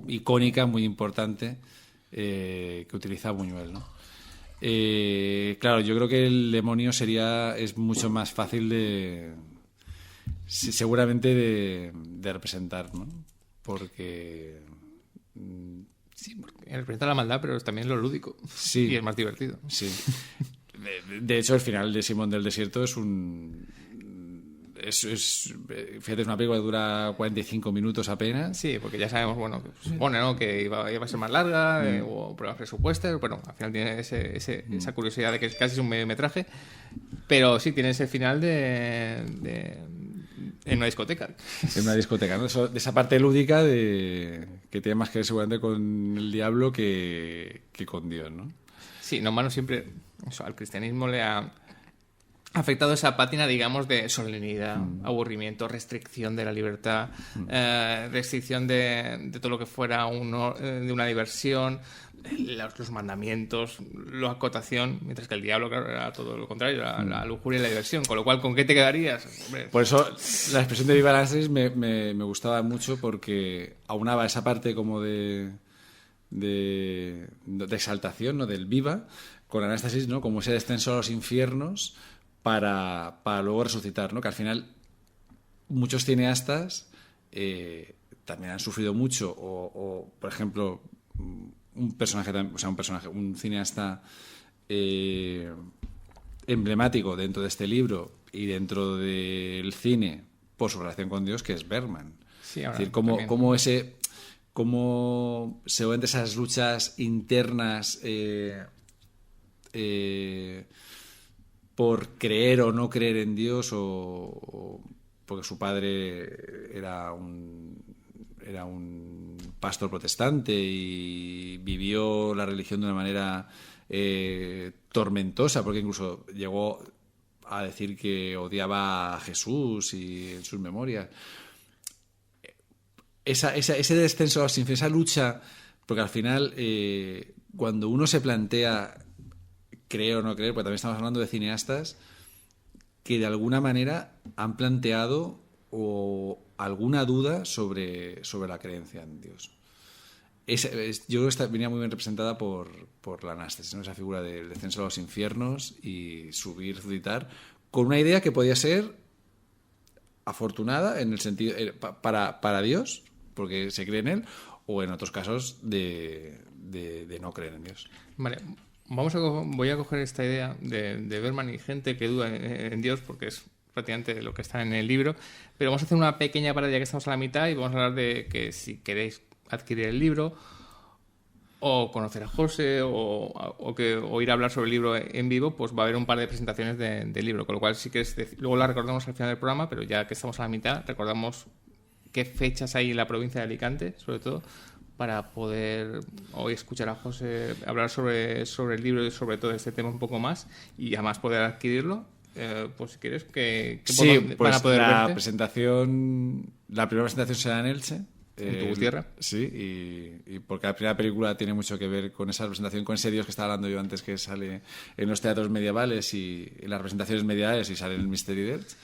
[SPEAKER 4] icónica, muy importante, que utiliza Buñuel, ¿no? Claro, yo creo que el demonio es mucho más fácil seguramente de representar, ¿no? Porque
[SPEAKER 3] sí, porque representa la maldad, pero también lo lúdico.
[SPEAKER 4] Sí.
[SPEAKER 3] Y es más divertido.
[SPEAKER 4] Sí. De hecho, el final de Simón del Desierto fíjate, es una película que dura 45 minutos apenas.
[SPEAKER 3] Sí, porque ya sabemos, bueno, que supone, ¿no?, que iba a ser más larga, o problemas presupuestos, pero al final tiene esa curiosidad de que casi es un mediometraje, pero sí tiene ese final en una discoteca.
[SPEAKER 4] En una discoteca, ¿no? De esa parte lúdica que tiene más que ver seguramente con el diablo que con Dios, ¿no?
[SPEAKER 3] Sí, no, siempre al cristianismo le ha afectado esa pátina, digamos, de solemnidad, aburrimiento, restricción de la libertad, restricción de todo lo que fuera de una diversión, los mandamientos, la acotación, mientras que el diablo, claro, era todo lo contrario, la lujuria y la diversión. Con lo cual, ¿con qué te quedarías? Hombre.
[SPEAKER 4] Por eso la expresión de Viva la Anastasis me gustaba mucho, porque aunaba esa parte como de exaltación, ¿no?, del viva, con Anastasis, ¿no?, como ese descenso a los infiernos para luego resucitar, ¿no? Que al final muchos cineastas también han sufrido mucho, o por ejemplo un cineasta emblemático dentro de este libro y dentro del cine por su relación con Dios, que es Bergman.
[SPEAKER 3] Sí,
[SPEAKER 4] Es decir, cómo seguramente esas luchas internas por creer o no creer en Dios, o porque su padre era un pastor protestante y vivió la religión de una manera tormentosa, porque incluso llegó a decir que odiaba a Jesús y en sus memorias. Ese descenso a los infiernos, esa lucha, porque al final cuando uno se plantea creer o no creer, porque también estamos hablando de cineastas que de alguna manera han planteado alguna duda sobre la creencia en Dios. Yo creo que venía muy bien representada por la Anástasis, ¿no? Esa figura del descenso a los infiernos y subir, resucitar, con una idea que podía ser afortunada en el sentido para Dios, porque se cree en él, o en otros casos de no creer en Dios.
[SPEAKER 3] Vale, voy a coger esta idea de Bergman y gente que duda en Dios, porque es prácticamente lo que está en el libro, pero vamos a hacer una pequeña parada ya que estamos a la mitad y vamos a hablar de que si queréis adquirir el libro o conocer a José o ir a hablar sobre el libro en vivo, pues va a haber un par de presentaciones del libro, con lo cual si quieres luego la recordamos al final del programa, pero ya que estamos a la mitad recordamos qué fechas hay en la provincia de Alicante, sobre todo, para poder hoy escuchar a José hablar sobre el libro y sobre todo este tema un poco más y además poder adquirirlo. Pues si quieres que
[SPEAKER 4] sí,
[SPEAKER 3] van
[SPEAKER 4] pues
[SPEAKER 3] a poder
[SPEAKER 4] la
[SPEAKER 3] verte.
[SPEAKER 4] primera presentación será en Elche,
[SPEAKER 3] en tu tierra.
[SPEAKER 4] Sí, y porque la primera película tiene mucho que ver con esa representación, con ese Dios que estaba hablando yo antes, que sale en los teatros medievales y en las representaciones medievales y sale en el Misteri d'Elche.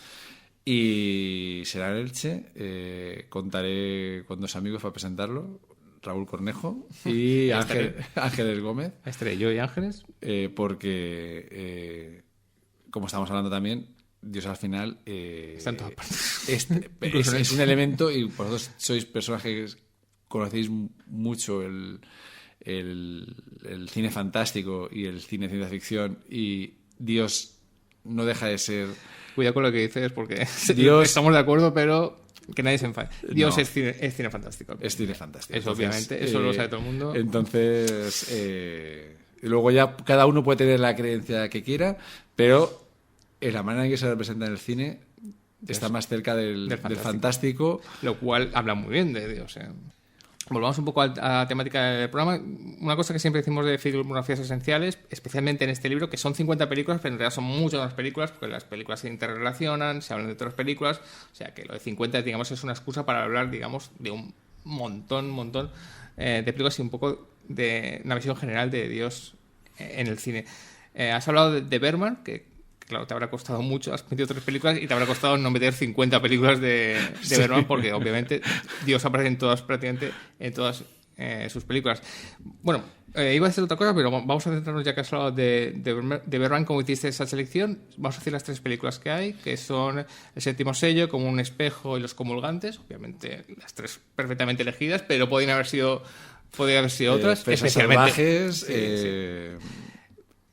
[SPEAKER 4] Y será en Elche. Contaré con dos amigos para presentarlo, Raúl Cornejo y Ángeles Gómez.
[SPEAKER 3] Estaré yo y Ángeles.
[SPEAKER 4] Porque, como estamos hablando también, Dios al final
[SPEAKER 3] está en todas partes.
[SPEAKER 4] Es un elemento, y vosotros sois personas que conocéis mucho el cine fantástico y el cine de ciencia ficción, y Dios no deja de ser...
[SPEAKER 3] Cuidado con lo que dices, porque
[SPEAKER 4] Dios...
[SPEAKER 3] estamos de acuerdo, pero que nadie se enfade. Dios
[SPEAKER 4] No.
[SPEAKER 3] es cine fantástico.
[SPEAKER 4] Es cine fantástico.
[SPEAKER 3] Eso, obviamente, eso lo sabe todo el mundo.
[SPEAKER 4] Entonces, y luego ya cada uno puede tener la creencia que quiera, pero en la manera en que se representa en el cine está más cerca del fantástico.
[SPEAKER 3] Lo cual habla muy bien de Dios. Volvamos un poco a la temática del programa. Una cosa que siempre decimos de filmografías esenciales, especialmente en este libro, que son 50 películas, pero en realidad son muchas más películas, porque las películas se interrelacionan, se hablan de otras películas, o sea que lo de 50, digamos, es una excusa para hablar, digamos, de un montón de películas y un poco de una visión general de Dios en el cine. Has hablado de Bergman, que claro, te habrá costado mucho, has metido 3 películas y te habrá costado no meter 50 películas de Bergman, porque obviamente Dios aparece prácticamente en todas sus películas. Bueno, iba a decir otra cosa, pero vamos a centrarnos, ya que has hablado de Bergman, como hiciste esa selección. Vamos a decir las 3 películas que hay, que son El séptimo sello, Como un espejo y Los comulgantes. Obviamente las 3 perfectamente elegidas, pero podrían haber sido otras.
[SPEAKER 4] Presas
[SPEAKER 3] especialmente
[SPEAKER 4] salvajes,
[SPEAKER 3] sí.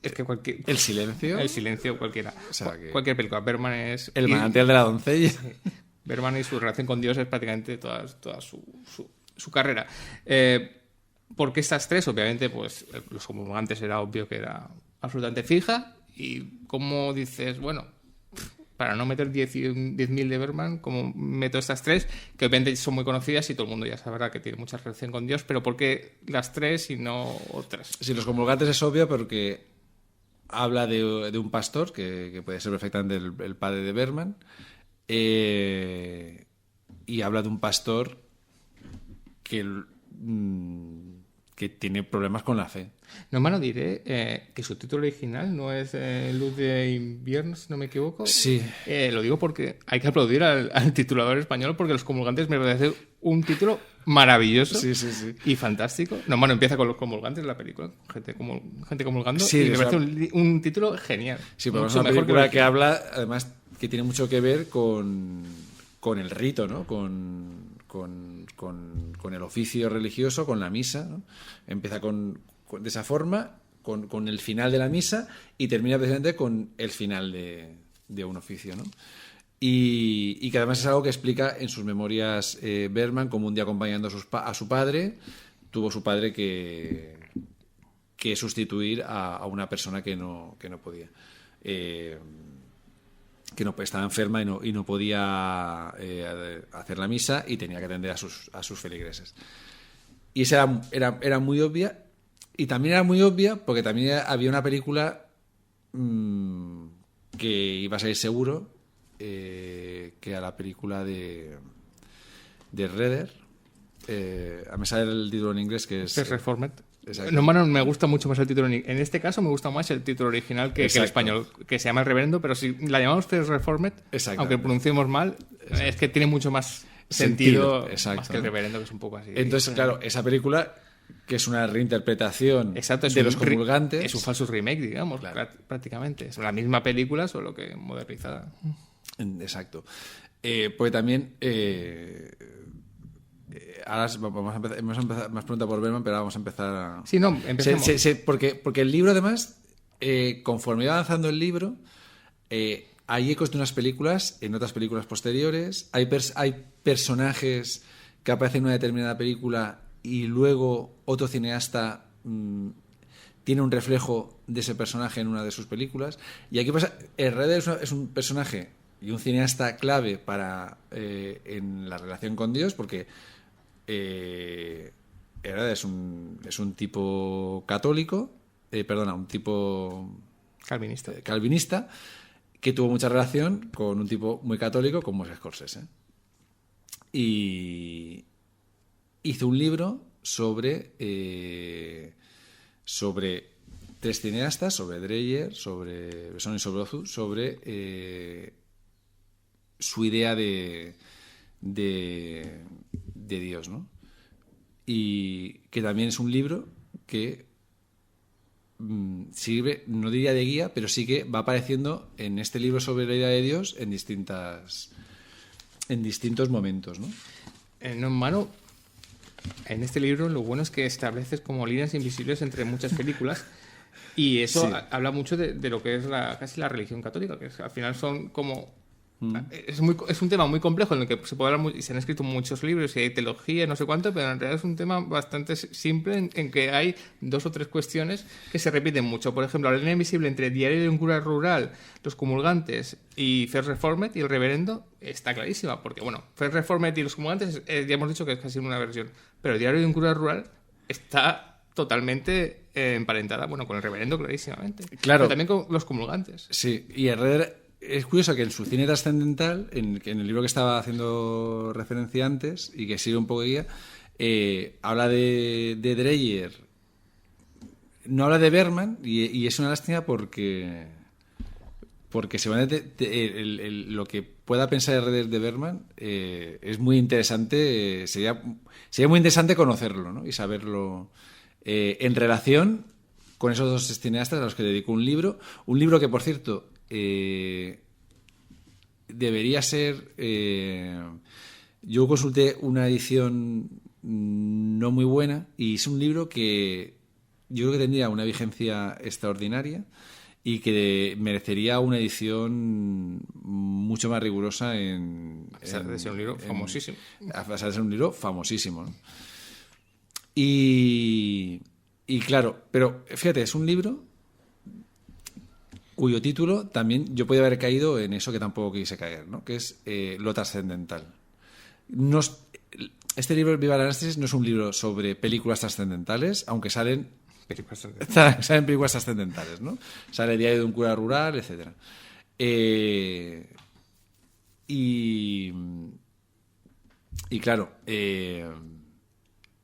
[SPEAKER 3] Es que
[SPEAKER 4] El silencio,
[SPEAKER 3] cualquiera.
[SPEAKER 4] O sea que
[SPEAKER 3] cualquier película. Bergman es...
[SPEAKER 4] El manantial de la doncella.
[SPEAKER 3] Sí. Bergman y su relación con Dios es prácticamente toda su carrera. ¿Por qué estas 3? Obviamente, pues Los comulgantes era obvio que era absolutamente fija. Y como dices, bueno, para no meter 10.000 de Bergman, como meto estas 3, que obviamente son muy conocidas y todo el mundo ya sabrá que tiene mucha relación con Dios, pero ¿por qué las 3 y no otras?
[SPEAKER 4] Sí, Los comulgantes es obvio porque habla de un pastor que puede ser perfectamente el padre de Bergman, y habla de un pastor que tiene problemas con la fe.
[SPEAKER 3] No me lo diré que su título original no es Luz de invierno, si no me equivoco.
[SPEAKER 4] Sí.
[SPEAKER 3] Lo digo porque hay que aplaudir al titulador español, porque Los comulgantes me parece un título maravilloso.
[SPEAKER 4] Sí.
[SPEAKER 3] Y fantástico. No, bueno, empieza con Los comulgantes la película, gente comulgando,
[SPEAKER 4] Sí,
[SPEAKER 3] y me parece un título genial.
[SPEAKER 4] Sí, pero es
[SPEAKER 3] Mucho
[SPEAKER 4] una
[SPEAKER 3] mejor
[SPEAKER 4] película
[SPEAKER 3] el
[SPEAKER 4] que habla, además, que tiene mucho que ver con el rito, ¿no? Con el oficio religioso, con la misa, ¿no? Empieza de esa forma,
[SPEAKER 2] con el final de la misa y termina precisamente con el final de un oficio, ¿no? Y que además es algo que explica en sus memorias Bergman, como un día acompañando a su padre, tuvo su padre que sustituir a una persona que no podía. Que no estaba enferma y no podía hacer la misa y tenía que atender a sus feligreses. Y esa era muy obvia, y también era muy obvia porque también había una película que iba a salir seguro, que era la película de Redder. A me sale el título en inglés, que es
[SPEAKER 3] Reformed.
[SPEAKER 2] Exacto.
[SPEAKER 3] No, me gusta mucho más el título. En este caso me gusta más el título original que el español, que se llama El Reverendo, pero si la llamamos First Reformed, aunque pronunciemos mal, es que tiene mucho más sentido más que El Reverendo, que es un poco así.
[SPEAKER 2] Entonces, claro, esa película, que es una reinterpretación de Los Comulgantes,
[SPEAKER 3] es un falso remake, digamos, prácticamente. Es la misma película, solo que modernizada.
[SPEAKER 2] Exacto. Porque también... ahora vamos a empezar más pregunta por Bergman, pero vamos a empezar a...
[SPEAKER 3] Sí, no, empecemos.
[SPEAKER 2] Porque el libro, además, conforme iba avanzando el libro, hay ecos de unas películas en otras películas posteriores, hay personajes que aparecen en una determinada película y luego otro cineasta tiene un reflejo de ese personaje en una de sus películas. Y aquí pasa... Herrera es un personaje y un cineasta clave en la relación con Dios, porque... Herrera es un tipo católico, un tipo calvinista, que tuvo mucha relación con un tipo muy católico como es Scorsese. Y hizo un libro sobre tres cineastas, sobre Dreyer, sobre Besson y sobre Ozu, sobre su idea de Dios, ¿no? Y que también es un libro que sirve, no diría de guía, pero sí que va apareciendo en este libro sobre la idea de Dios en distintos momentos, ¿no?
[SPEAKER 3] Mano, en este libro lo bueno es que estableces como líneas invisibles entre muchas películas y eso habla mucho de lo que es casi la religión católica, que al final son como... Es un tema muy complejo en el que se puede hablar y se han escrito muchos libros y hay teología, no sé cuánto, pero en realidad es un tema bastante simple en que hay 2 o 3 cuestiones que se repiten mucho. Por ejemplo, la línea invisible entre Diario de un cura rural, Los Comulgantes y First Reformed y El Reverendo está clarísima, porque bueno, First Reformed y Los Comulgantes ya hemos dicho que es casi una versión, pero Diario de un cura rural está totalmente emparentada, bueno, con El Reverendo clarísimamente.
[SPEAKER 2] Claro.
[SPEAKER 3] Pero también con Los Comulgantes.
[SPEAKER 2] Sí, y Herrera... Es curioso que en su cine trascendental, en el libro que estaba haciendo referencia antes y que sirve un poco de guía, habla de Dreyer, no habla de Bergman, y es una lástima porque seguramente lo que pueda pensar Herrera de Bergman es muy interesante, sería muy interesante conocerlo, ¿no? Y saberlo en relación con esos 2 cineastas a los que dedicó un libro que, por cierto, debería ser... yo consulté una edición no muy buena y es un libro que yo creo que tendría una vigencia extraordinaria y que merecería una edición mucho más rigurosa
[SPEAKER 3] a pesar de ser un libro famosísimo.
[SPEAKER 2] A pesar de ser un libro famosísimo, ¿no? Y claro, pero fíjate, es un libro cuyo título también yo podía haber caído en eso que tampoco quise caer, ¿no? Que es lo trascendental. Este libro, Viva la Anástasis, no es un libro sobre películas trascendentales, aunque salen películas trascendentales, ¿no? Sale Diario de un cura rural, etc. Y claro,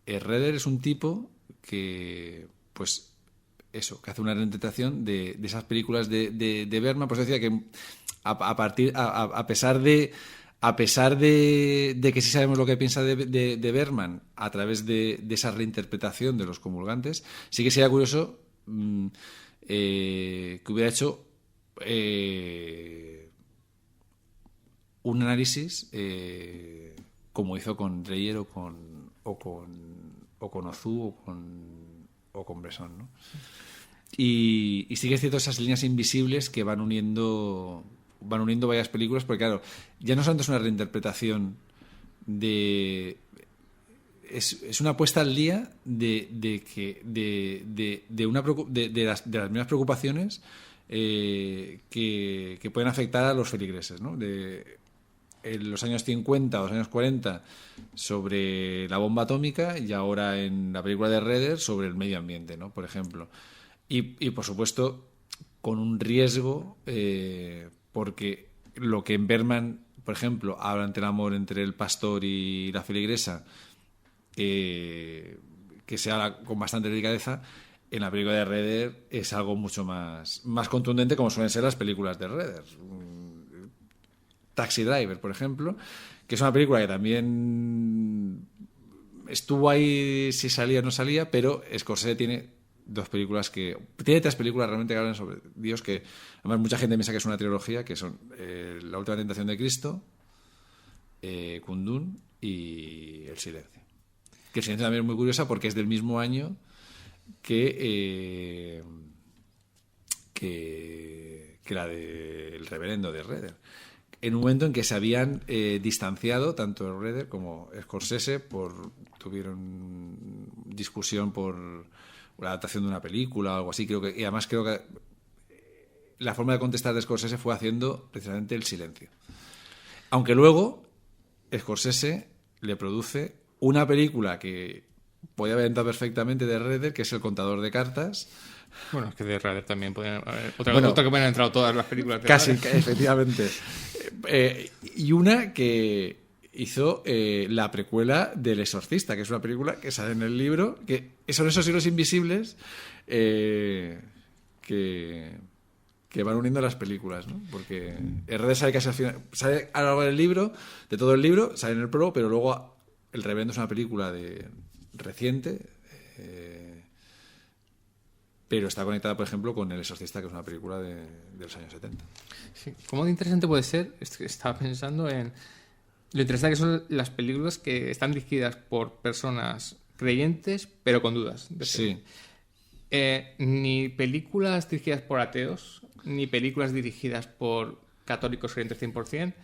[SPEAKER 2] Herrera es un tipo que, pues, eso, que hace una reinterpretación de esas películas de Bergman. Pues decía que a pesar de que sí sabemos lo que piensa de Bergman a través de esa reinterpretación de Los Comulgantes, sí que sería curioso que hubiera hecho un análisis como hizo con Dreyer o con Ozu o con Bresson, ¿no?
[SPEAKER 4] Y sí que es cierto esas líneas invisibles que van uniendo varias películas, porque claro, ya no solamente es una reinterpretación es una puesta al día de las mismas preocupaciones que pueden afectar a los feligreses, ¿no? En los años 50 o los años 40 sobre la bomba atómica, y ahora en la película de Redder sobre el medio ambiente, ¿no? Por ejemplo. Y por supuesto con un riesgo, porque lo que en Bergman, por ejemplo, habla ante el amor entre el pastor y la feligresa, que se habla con bastante delicadeza, en la película de Redder es algo mucho más contundente, como suelen ser las películas de Redder. Taxi Driver, por ejemplo, que es una película que también estuvo ahí si salía o no salía, pero Scorsese tiene tres películas realmente que hablan sobre Dios, que además mucha gente piensa que es una trilogía, que son La última tentación de Cristo, Kundun y El silencio. Que El silencio también es muy curiosa porque es del mismo año que la del reverendo de Redder, en un momento en que se habían distanciado tanto Redder como Scorsese, tuvieron discusión por la adaptación de una película o algo así, y además creo que la forma de contestar de Scorsese fue haciendo precisamente El silencio, aunque luego Scorsese le produce una película que podía haber entrado perfectamente de Redder, que es El contador de cartas.
[SPEAKER 3] Bueno, es que de Redder también podían haber... Otra que pueden haber entrado todas las películas de
[SPEAKER 4] casi,
[SPEAKER 3] Redder.
[SPEAKER 4] efectivamente. Y una que hizo la precuela del Exorcista, que es una película que sale en el libro, que son esos hilos invisibles que van uniendo las películas, ¿no? Porque Redder sale casi al final, sale a lo largo del libro, de todo el libro, sale en el prólogo, pero luego El reverendo es una película reciente, pero está conectada, por ejemplo, con El exorcista, que es una película de los años 70.
[SPEAKER 3] Sí. ¿Cómo de interesante puede ser? Estaba pensando en lo interesante que son las películas que están dirigidas por personas creyentes, pero con dudas.
[SPEAKER 4] Sí.
[SPEAKER 3] Ni películas dirigidas por ateos, ni películas dirigidas por católicos creyentes 100%. Pues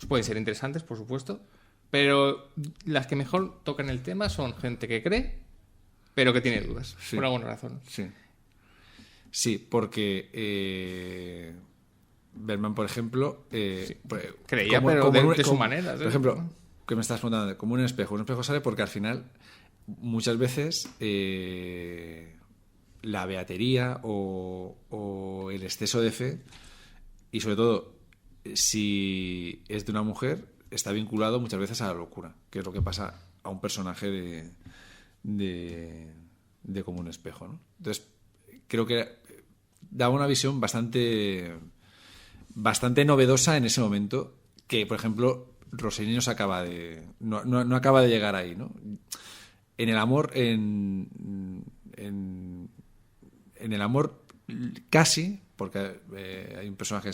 [SPEAKER 3] pueden ser interesantes, por supuesto, pero las que mejor tocan el tema son gente que cree, pero que tiene dudas,
[SPEAKER 4] sí,
[SPEAKER 3] por alguna razón.
[SPEAKER 4] Sí, porque Bergman, por ejemplo,
[SPEAKER 3] creía, pero de su manera.
[SPEAKER 4] Por ejemplo, que me estás preguntando, como un espejo. Un espejo sale porque al final, muchas veces, la beatería o el exceso de fe, y sobre todo, si es de una mujer, está vinculado muchas veces a la locura, que es lo que pasa a un personaje de como un espejo, ¿no? Entonces, creo que daba una visión bastante novedosa en ese momento, que, por ejemplo, Rossellini no acaba de llegar ahí, ¿no? En el amor, en el amor casi, porque hay un personaje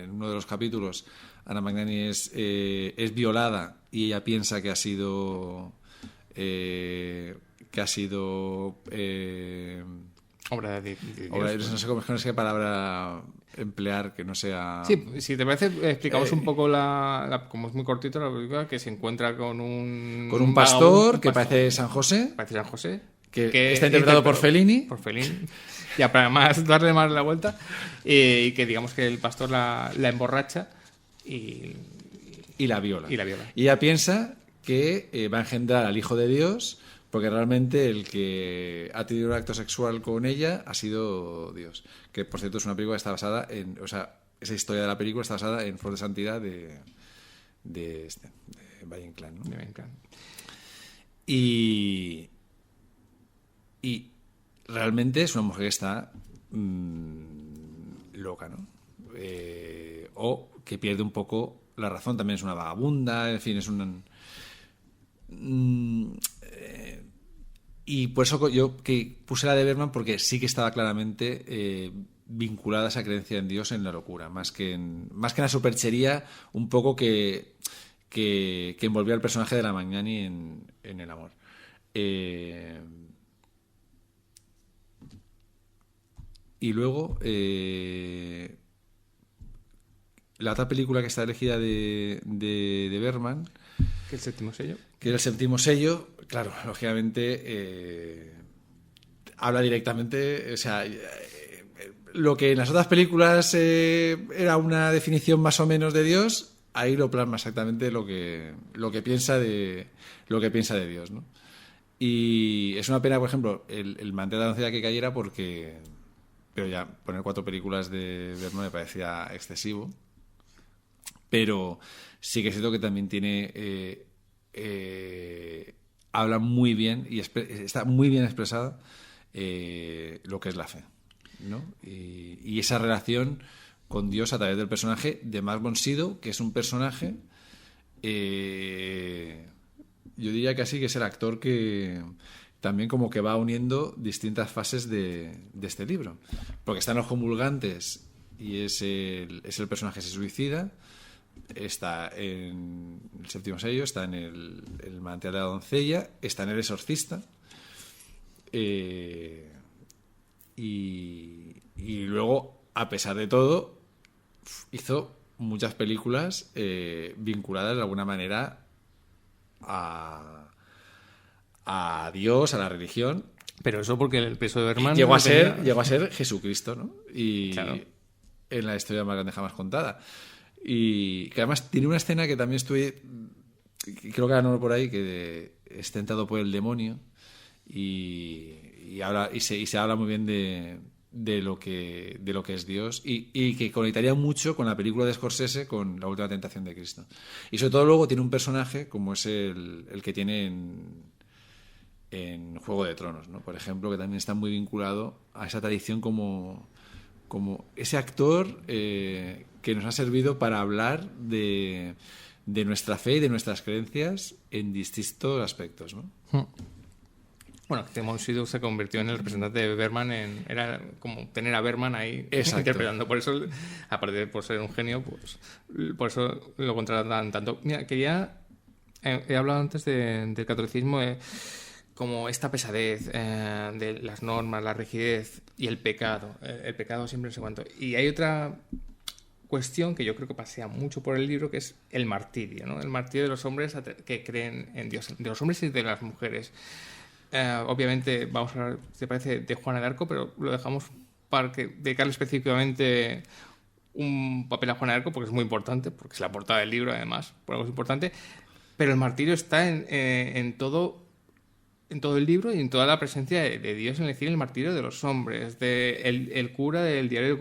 [SPEAKER 4] en uno de los capítulos, Anna Magnani es violada y ella piensa que ha sido
[SPEAKER 3] obra de Dios.
[SPEAKER 4] No sé qué palabra emplear que no sea...
[SPEAKER 3] Sí, si te parece, explicamos un poco como es muy cortito la película, que se encuentra con un
[SPEAKER 4] pastor que parece San José.
[SPEAKER 3] Parece San José.
[SPEAKER 4] Que está interpretado por Fellini.
[SPEAKER 3] Por Fellini. Ya para darle más la vuelta. Y que digamos que el pastor la emborracha y
[SPEAKER 4] la viola.
[SPEAKER 3] Y
[SPEAKER 4] ella piensa que va a engendrar al Hijo de Dios, porque realmente el que ha tenido un acto sexual con ella ha sido Dios. Que, por cierto, es una película que está basada en... O sea, esa historia de la película está basada en Flor de Santidad de Valle Inclán, ¿no?
[SPEAKER 3] De Valle Inclán.
[SPEAKER 4] Y realmente es una mujer que está loca, ¿no? O que pierde un poco la razón. También es una vagabunda, en fin, es una... y por eso yo que puse la de Bergman, porque sí que estaba claramente vinculada a esa creencia en Dios, en la locura, más que en la superchería un poco que envolvía al personaje de la Magnani en el amor.
[SPEAKER 2] Y luego, la otra película que está elegida de Bergman,
[SPEAKER 3] ¿Qué el séptimo sello?
[SPEAKER 2] que era El séptimo sello, claro, lógicamente habla directamente, o sea, lo que en las otras películas era una definición más o menos de Dios, ahí lo plasma exactamente lo que piensa de Dios, ¿no? Y es una pena, por ejemplo, el mantener la doncella que cayera, porque, pero ya poner 4 películas de Bergman me parecía excesivo. Pero sí que es cierto que también tiene habla muy bien y está muy bien expresada lo que es la fe, ¿no? Y esa relación con Dios a través del personaje de Max von Sydow, que es un personaje, yo diría que así, que es el actor que también como que va uniendo distintas fases de este libro, porque están los comulgantes y es el personaje que se suicida. Está en El séptimo sello, está en el manantial de la doncella, está en El exorcista, y luego, a pesar de todo, hizo muchas películas vinculadas de alguna manera a Dios, a la religión.
[SPEAKER 3] Pero eso porque el peso de Bergman
[SPEAKER 2] Llegó a ser Jesucristo, ¿no? Y
[SPEAKER 3] claro,
[SPEAKER 2] en la historia más grande jamás contada. Y que además tiene una escena que también creo que la nombro por ahí, que es tentado por el demonio, y se habla muy bien de lo que es Dios, y que conectaría mucho con la película de Scorsese, con La última tentación de Cristo. Y sobre todo luego tiene un personaje como es el que tiene en Juego de Tronos, ¿no? Por ejemplo, que también está muy vinculado a esa tradición como ese actor que nos ha servido para hablar de nuestra fe y de nuestras creencias en distintos aspectos, ¿no?
[SPEAKER 3] Bueno, que von Sydow se convirtió en el representante de Bergman, era como tener a Bergman ahí interpretando. Por eso, aparte de por ser un genio, pues por eso lo contratan tanto. Mira, he hablado antes del catolicismo, como esta pesadez de las normas, la rigidez y el pecado. El pecado siempre no sé cuánto. Y hay otra cuestión que yo creo que pasea mucho por el libro, que es el martirio, ¿no? El martirio de los hombres que creen en Dios, de los hombres y de las mujeres. Obviamente vamos a hablar, si te parece, de Juana de Arco, pero lo dejamos para dedicarle específicamente un papel a Juana de Arco, porque es muy importante, porque es la portada del libro, además, por algo es importante. Pero el martirio está en todo el libro y en toda la presencia de Dios en el cine. El martirio de los hombres, el cura del diario del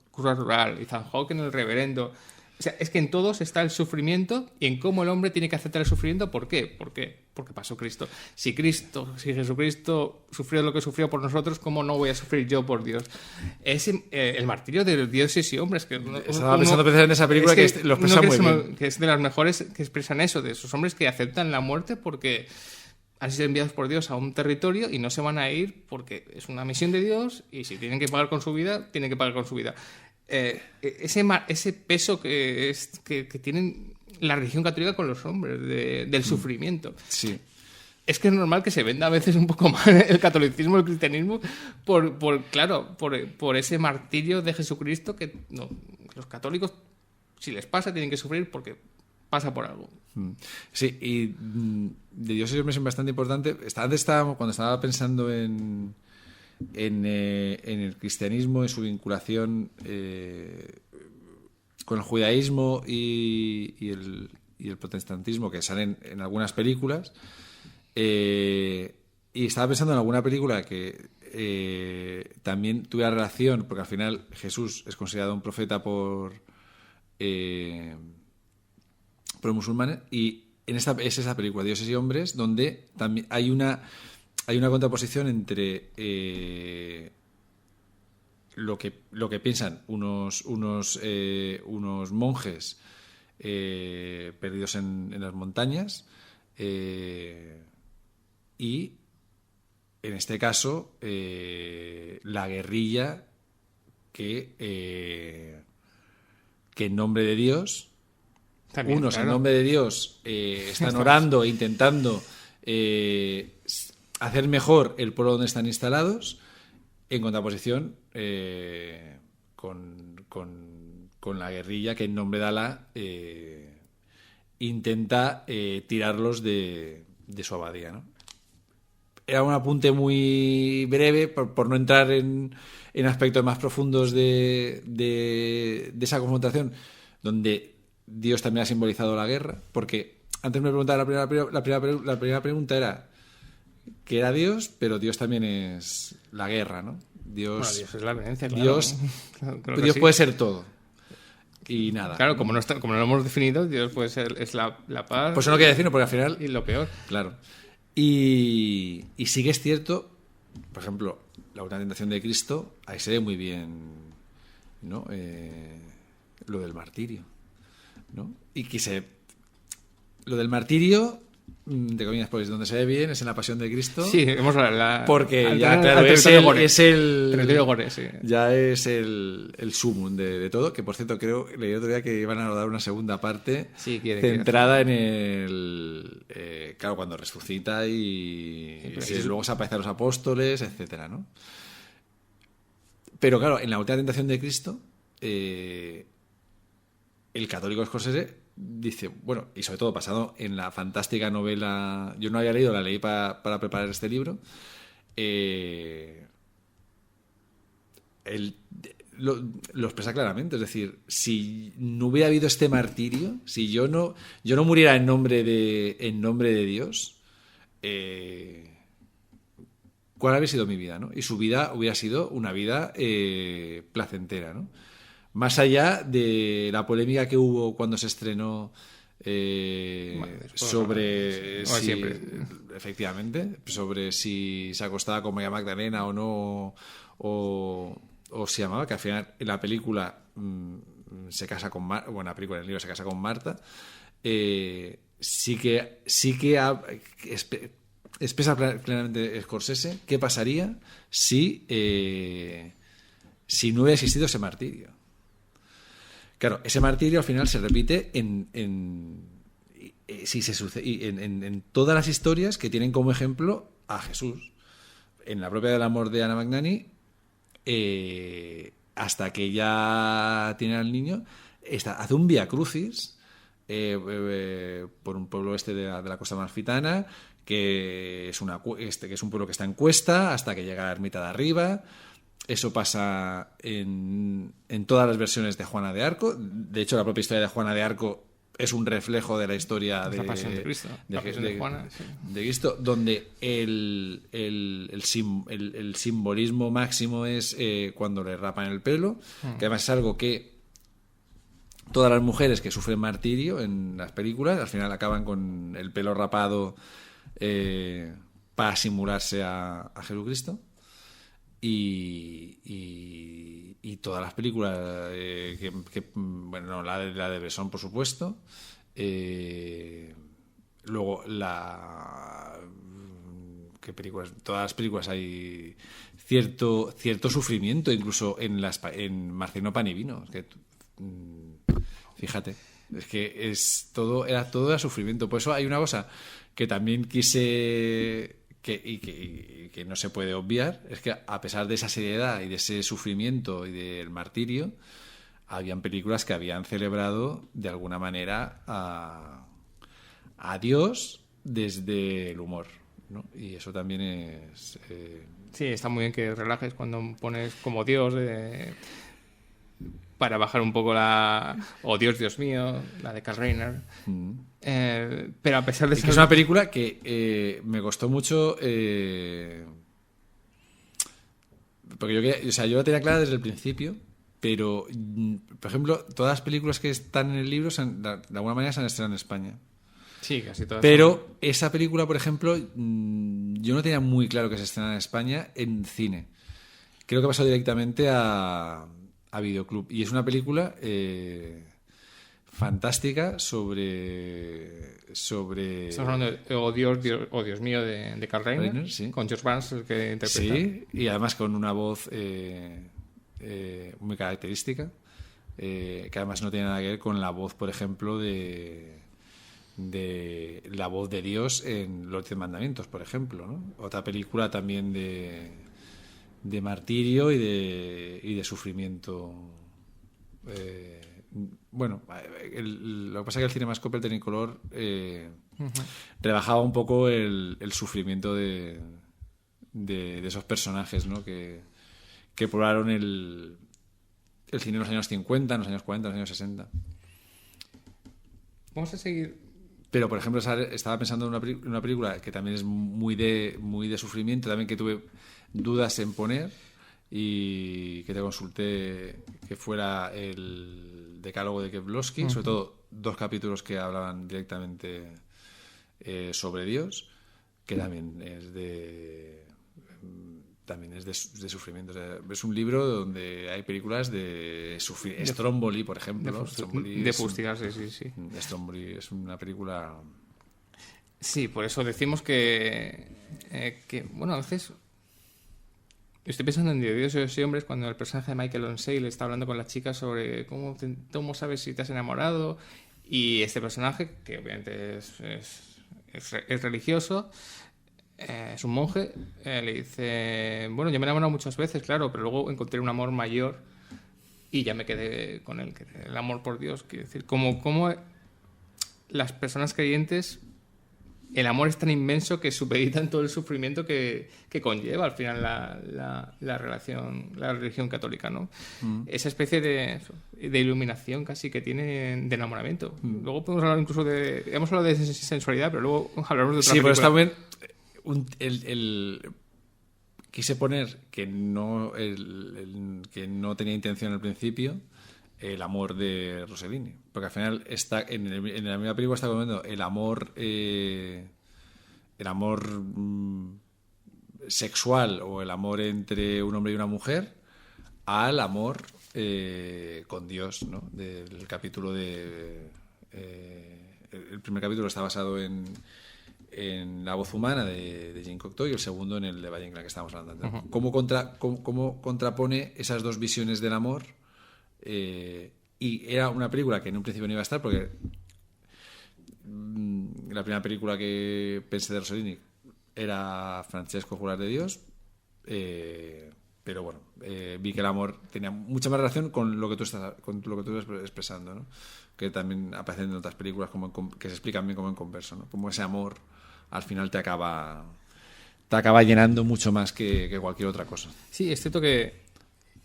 [SPEAKER 3] cura rural, Ethan Hawke en El reverendo. O sea, es que en todos está el sufrimiento y en cómo el hombre tiene que aceptar el sufrimiento. ¿Por qué? Porque pasó Cristo. Si Jesucristo sufrió lo que sufrió por nosotros, ¿cómo no voy a sufrir yo por Dios? Es el martirio de dioses y hombres.
[SPEAKER 2] Estaba pensando en esa película que lo expresa muy bien.
[SPEAKER 3] Que es de las mejores que expresan eso, de esos hombres que aceptan la muerte porque han sido enviados por Dios a un territorio y no se van a ir porque es una misión de Dios, y si tienen que pagar con su vida, tienen que pagar con su vida. Ese peso que tienen la religión católica con los hombres, del sufrimiento.
[SPEAKER 2] Sí.
[SPEAKER 3] Es que es normal que se venda a veces un poco más el catolicismo, el cristianismo, por ese martirio de Jesucristo que los católicos, si les pasa, tienen que sufrir porque pasa por algo.
[SPEAKER 2] Sí, y de Dios es bastante importante. Cuando estaba pensando en el cristianismo, en su vinculación con el judaísmo y el protestantismo, que salen en algunas películas, y estaba pensando en alguna película que también tuviera relación, porque al final Jesús es considerado un profeta por musulmanes, y es esa película, Dioses y hombres, donde también hay una contraposición entre lo que piensan unos monjes perdidos en las montañas, y en este caso la guerrilla que en nombre de Dios,
[SPEAKER 3] también,
[SPEAKER 2] unos
[SPEAKER 3] claro,
[SPEAKER 2] en nombre de Dios están orando e intentando hacer mejor el pueblo donde están instalados, en contraposición con la guerrilla que en nombre de Alá intenta tirarlos de su abadía, ¿no? Era un apunte muy breve por no entrar en aspectos más profundos de esa confrontación, donde Dios también ha simbolizado la guerra, porque antes me preguntaba la primera pregunta era que era Dios, pero Dios también es la guerra, ¿no?
[SPEAKER 3] Dios es la violencia, claro.
[SPEAKER 2] Dios,
[SPEAKER 3] Creo que
[SPEAKER 2] Dios
[SPEAKER 3] sí.
[SPEAKER 2] puede ser todo. Y nada.
[SPEAKER 3] Claro, como no lo hemos definido, Dios puede ser es la paz.
[SPEAKER 2] Pues eso no quiere decirlo, porque al final.
[SPEAKER 3] Y lo peor.
[SPEAKER 2] Claro. Y sí que es cierto, por ejemplo, la última tentación de Cristo, ahí se ve muy bien, ¿no? Lo del martirio, ¿no? Y lo del martirio, de comillas, pues donde se ve bien es en la Pasión de Cristo.
[SPEAKER 3] Sí, hemos
[SPEAKER 2] porque ya, claro, es el
[SPEAKER 3] territorio gore, sí.
[SPEAKER 2] ya es el sumum de todo, que por cierto leí otro día que iban a rodar una segunda parte
[SPEAKER 3] Sí,
[SPEAKER 2] centrada en el claro, cuando resucita y luego se aparecen los apóstoles, etcétera, ¿no? Pero claro, en la última tentación de Cristo el católico Scorsese dice, bueno, y sobre todo basado en la fantástica novela, yo no había leído, la leí para preparar este libro, lo expresa claramente, es decir, si no hubiera habido este martirio, si yo no muriera en nombre de Dios, ¿cuál habría sido mi vida, ¿no? Y su vida hubiera sido una vida placentera, ¿no? Más allá de la polémica que hubo cuando se estrenó sobre si, efectivamente, sobre si se acostaba con María Magdalena o no, o se llamaba, que al final en la película se casa con Marta, bueno, en la película, en el libro se casa con Marta, sí que expresa claramente Scorsese qué pasaría si no hubiera existido ese martirio. Claro, ese martirio al final se repite en todas las historias que tienen como ejemplo a Jesús. En la propia del amor de Anna Magnani, hasta que ya tiene al niño, hace un vía crucis por un pueblo de la costa amalfitana, que es un pueblo que está en cuesta, hasta que llega a la ermita de arriba. Eso pasa en todas las versiones de Juana de Arco. De hecho, la propia historia de Juana de Arco es un reflejo de la historia de
[SPEAKER 3] la Pasión de Cristo, la Pasión de Juana, sí.
[SPEAKER 2] De Cristo, donde el simbolismo máximo es cuando le rapan el pelo, que además es algo que todas las mujeres que sufren martirio en las películas al final acaban con el pelo rapado para simularse a Jesucristo. Y todas las películas bueno, la de Besson, por supuesto, luego ¿qué películas? Todas las películas hay cierto sufrimiento, incluso en Marcelino Pan y Vino, que fíjate, es que era todo sufrimiento. Por eso hay una cosa que también quise que no se puede obviar, es que a pesar de esa seriedad y de ese sufrimiento y del martirio, habían películas que habían celebrado de alguna manera a Dios desde el humor, ¿no? Y eso también es
[SPEAKER 3] Sí, está muy bien que relajes cuando pones como Dios para bajar un poco Oh Dios, Dios mío, la de Karl Reiner. Pero a pesar de
[SPEAKER 2] es que es una película que me costó mucho porque yo la tenía clara desde el principio, pero por ejemplo todas las películas que están en el libro de alguna manera se han estrenado en España.
[SPEAKER 3] Sí, casi todas.
[SPEAKER 2] Pero esa película, por ejemplo, yo no tenía muy claro que se estrenara en España en cine. Creo que pasó directamente a Videoclub, y es una película fantástica sobre
[SPEAKER 3] Estamos hablando de Oh Dios mío de Karl Reiner,
[SPEAKER 2] sí.
[SPEAKER 3] con George Barnes el que interpreta.
[SPEAKER 2] Sí, y además con una voz muy característica, que además no tiene nada que ver con la voz, por ejemplo, de la voz de Dios en Los 10 Mandamientos, por ejemplo, ¿no? Otra película también martirio y de sufrimiento. Bueno, lo que pasa es que el CinemaScope, el Technicolor, rebajaba un poco el sufrimiento de esos personajes, ¿no? que poblaron el cine en los años 50, en los años 40, en los años 60.
[SPEAKER 3] Vamos a seguir.
[SPEAKER 2] Pero, por ejemplo, estaba pensando en una película que también es muy de sufrimiento, también que tuve dudas en poner y que te consulté que fuera el Decálogo de Kieślowski, sobre todo 2 capítulos que hablaban directamente sobre Dios, que también es de sufrimiento. O sea, es un libro donde hay películas de sufrir. Stromboli, por ejemplo.
[SPEAKER 3] De fustigarse, sí.
[SPEAKER 2] Stromboli es una película...
[SPEAKER 3] Sí, por eso decimos que bueno, a veces... Estoy pensando en Dios y hombres cuando el personaje de Michael Lonsdale está hablando con la chica sobre cómo sabes si te has enamorado, y este personaje, que obviamente es religioso, es un monje, le dice, bueno, yo me he enamorado muchas veces, claro, pero luego encontré un amor mayor y ya me quedé con él, que el amor por Dios. Quiero decir, como las personas creyentes, el amor es tan inmenso que supeditan todo el sufrimiento que conlleva al final la religión católica, ¿no? Esa especie de iluminación casi que tiene de enamoramiento. Luego podemos hablar incluso hemos hablado de sensualidad, pero luego hablaremos de otra película.
[SPEAKER 2] Pero está bien. Quise poner que no tenía intención al principio el amor de Rossellini, porque al final está en la misma película está comentando el amor sexual o el amor entre un hombre y una mujer al amor con Dios, ¿no? Del capítulo el primer capítulo está basado en La voz humana de Jean Cocteau y el segundo en el de Valle Inclán que estábamos hablando. Uh-huh. ¿Cómo contrapone esas dos visiones del amor? Y era una película que en un principio no iba a estar porque la primera película que pensé de Rossellini era Francesco, Jurar de Dios, pero bueno, vi que el amor tenía mucha más relación con lo que tú estás expresando, ¿no? Que también aparecen en otras películas que se explican bien como en Converso, ¿no? Como ese amor al final te acaba llenando mucho más que cualquier otra cosa.
[SPEAKER 3] Sí, es cierto que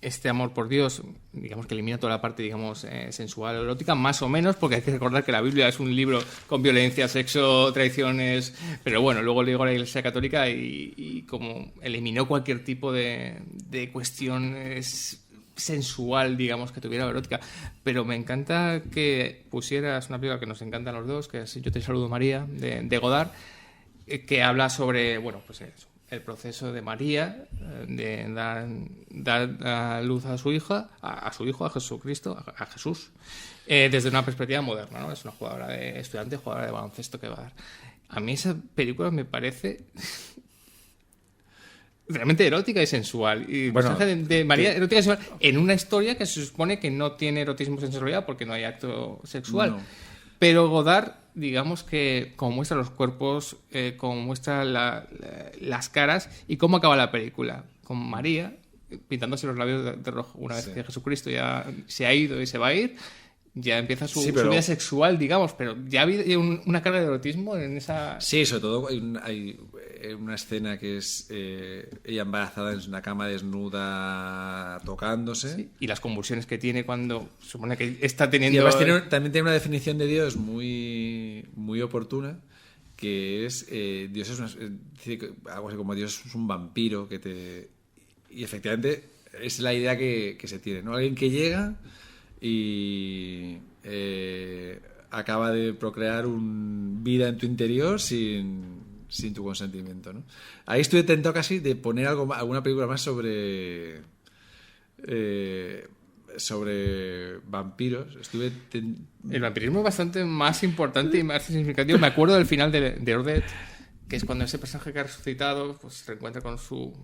[SPEAKER 3] este amor por Dios, digamos que elimina toda la parte, digamos, sensual o erótica, más o menos, porque hay que recordar que la Biblia es un libro con violencia, sexo, traiciones, pero bueno, luego llegó la Iglesia Católica y como eliminó cualquier tipo de cuestión sensual, digamos, que tuviera erótica. Pero me encanta que pusieras una película que nos encanta a los dos, que es Yo te saludo, María, de Godard, que habla sobre, bueno, pues eso, el proceso de María de dar a luz a su hija, a Jesucristo, a Jesús, desde una perspectiva moderna, ¿no? Es una jugadora de baloncesto que va a dar. A mí esa película me parece realmente erótica y sensual. Y bueno, el personaje de María, erótica y sensual, en una historia que se supone que no tiene erotismo y sensualidad porque no hay acto sexual. No. Pero Godard, digamos que como muestra los cuerpos, como muestra las caras y cómo acaba la película. Con María pintándose los labios de rojo. Una vez que Jesucristo ya se ha ido y se va a ir, ya empieza su vida sexual, digamos, pero ya había una carga de erotismo en esa...
[SPEAKER 2] Sí, sobre todo hay una escena que es ella embarazada en una cama desnuda tocándose. Sí,
[SPEAKER 3] y las convulsiones que tiene cuando supone que está teniendo...
[SPEAKER 2] Y además también tiene una definición de Dios muy, muy oportuna, que es Dios es algo así como Dios es un vampiro que te... Y efectivamente es la idea que se tiene, ¿no? Alguien que llega y acaba de procrear vida en tu interior sin tu consentimiento, ¿no? Ahí estuve tentado casi de poner alguna película más sobre vampiros.
[SPEAKER 3] El vampirismo es bastante más importante y más significativo. Me acuerdo del final de Ordet, que es cuando ese personaje que ha resucitado pues se reencuentra con su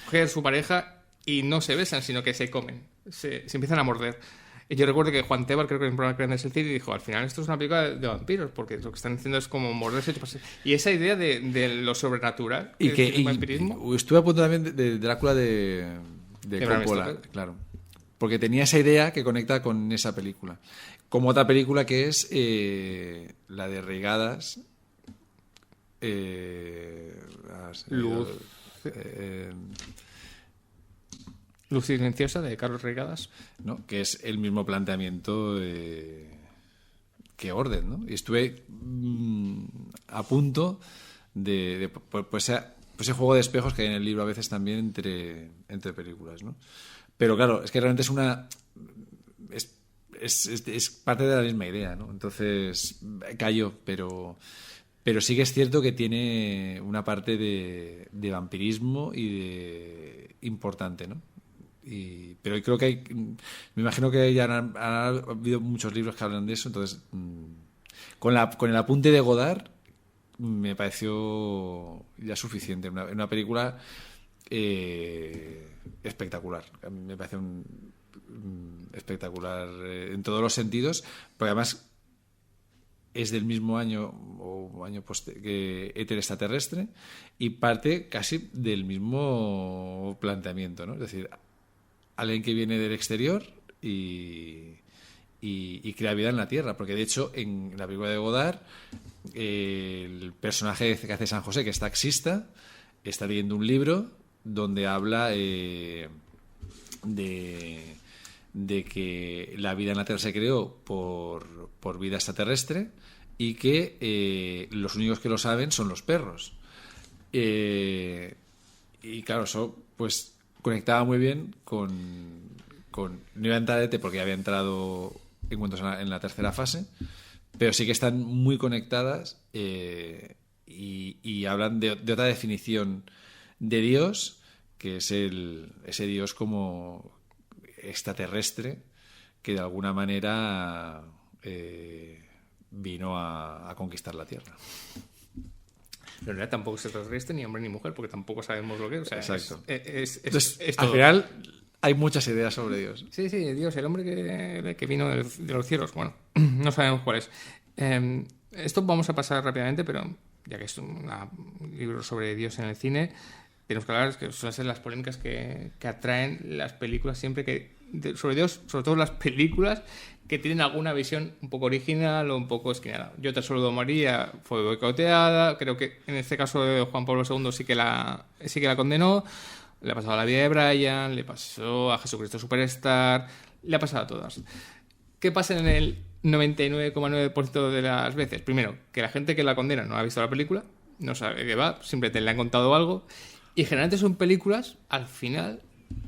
[SPEAKER 3] mujer, su pareja, y no se besan, sino que se comen, se empiezan a morder. Y yo recuerdo que Juan Tebar, creo que en un programa que es el cine, dijo, al final esto es una película de vampiros, porque lo que están haciendo es como morderse. Y esa idea de lo sobrenatural,
[SPEAKER 4] Y que
[SPEAKER 3] es el vampirismo...
[SPEAKER 4] estuve a punto también de Drácula de
[SPEAKER 3] Bram
[SPEAKER 4] Coppola,
[SPEAKER 3] Stoker.
[SPEAKER 4] claro. Porque tenía esa idea que conecta con esa película. Como otra película que es la de Reigadas.
[SPEAKER 3] Luz. Luz silenciosa, de Carlos Reigadas.
[SPEAKER 4] ¿no? Que es el mismo planteamiento que Orden, ¿no? Y estuve a punto de pues ese juego de espejos que hay en el libro a veces también entre películas, ¿no? Pero claro, es que realmente es parte de la misma idea, ¿no? Entonces cayó, pero sí que es cierto que tiene una parte de vampirismo y de importante, ¿no? Pero creo que me imagino que ya han habido muchos libros que hablan de eso, entonces con el apunte de Godard me pareció ya suficiente. Una película espectacular. A mí me parece espectacular en todos los sentidos, porque además es del mismo año o año que Éter extraterrestre y parte casi del mismo planteamiento, ¿no? Es decir, alguien que viene del exterior y crea vida en la Tierra, porque de hecho en la película de Godard el personaje que hace San José, que es taxista, está leyendo un libro donde habla de que la vida en la Tierra se creó por vida extraterrestre y que los únicos que lo saben son los perros. Y claro, eso pues conectaba muy bien con no iba a entrar porque ya había entrado encuentros en la tercera fase, pero sí que están muy conectadas y hablan de otra definición de Dios, que es ese Dios como extraterrestre que de alguna manera vino a conquistar la Tierra.
[SPEAKER 3] Pero en realidad tampoco es extraterrestre ni hombre ni mujer, porque tampoco sabemos lo que es. O sea,
[SPEAKER 4] exacto.
[SPEAKER 3] Entonces,
[SPEAKER 4] al final hay muchas ideas sobre Dios.
[SPEAKER 3] Sí, Dios, el hombre que vino de los cielos. Bueno, no sabemos cuál es. Esto vamos a pasar rápidamente, pero ya que es un libro sobre Dios en el cine, tenemos que hablar que suelen ser las polémicas que atraen las películas siempre sobre Dios, sobre todo las películas que tienen alguna visión un poco original o un poco esquinada. Yo te saludo, María, fue boicoteada. Creo que en este caso de Juan Pablo II sí que la condenó. Le ha pasado a la vida de Brian, le pasó a Jesucristo Superstar, le ha pasado a todas. ¿Qué pasa en el 99,9% de las veces? Primero, que la gente que la condena no ha visto la película, no sabe de qué va, simplemente le han contado algo. Y generalmente son películas, al final,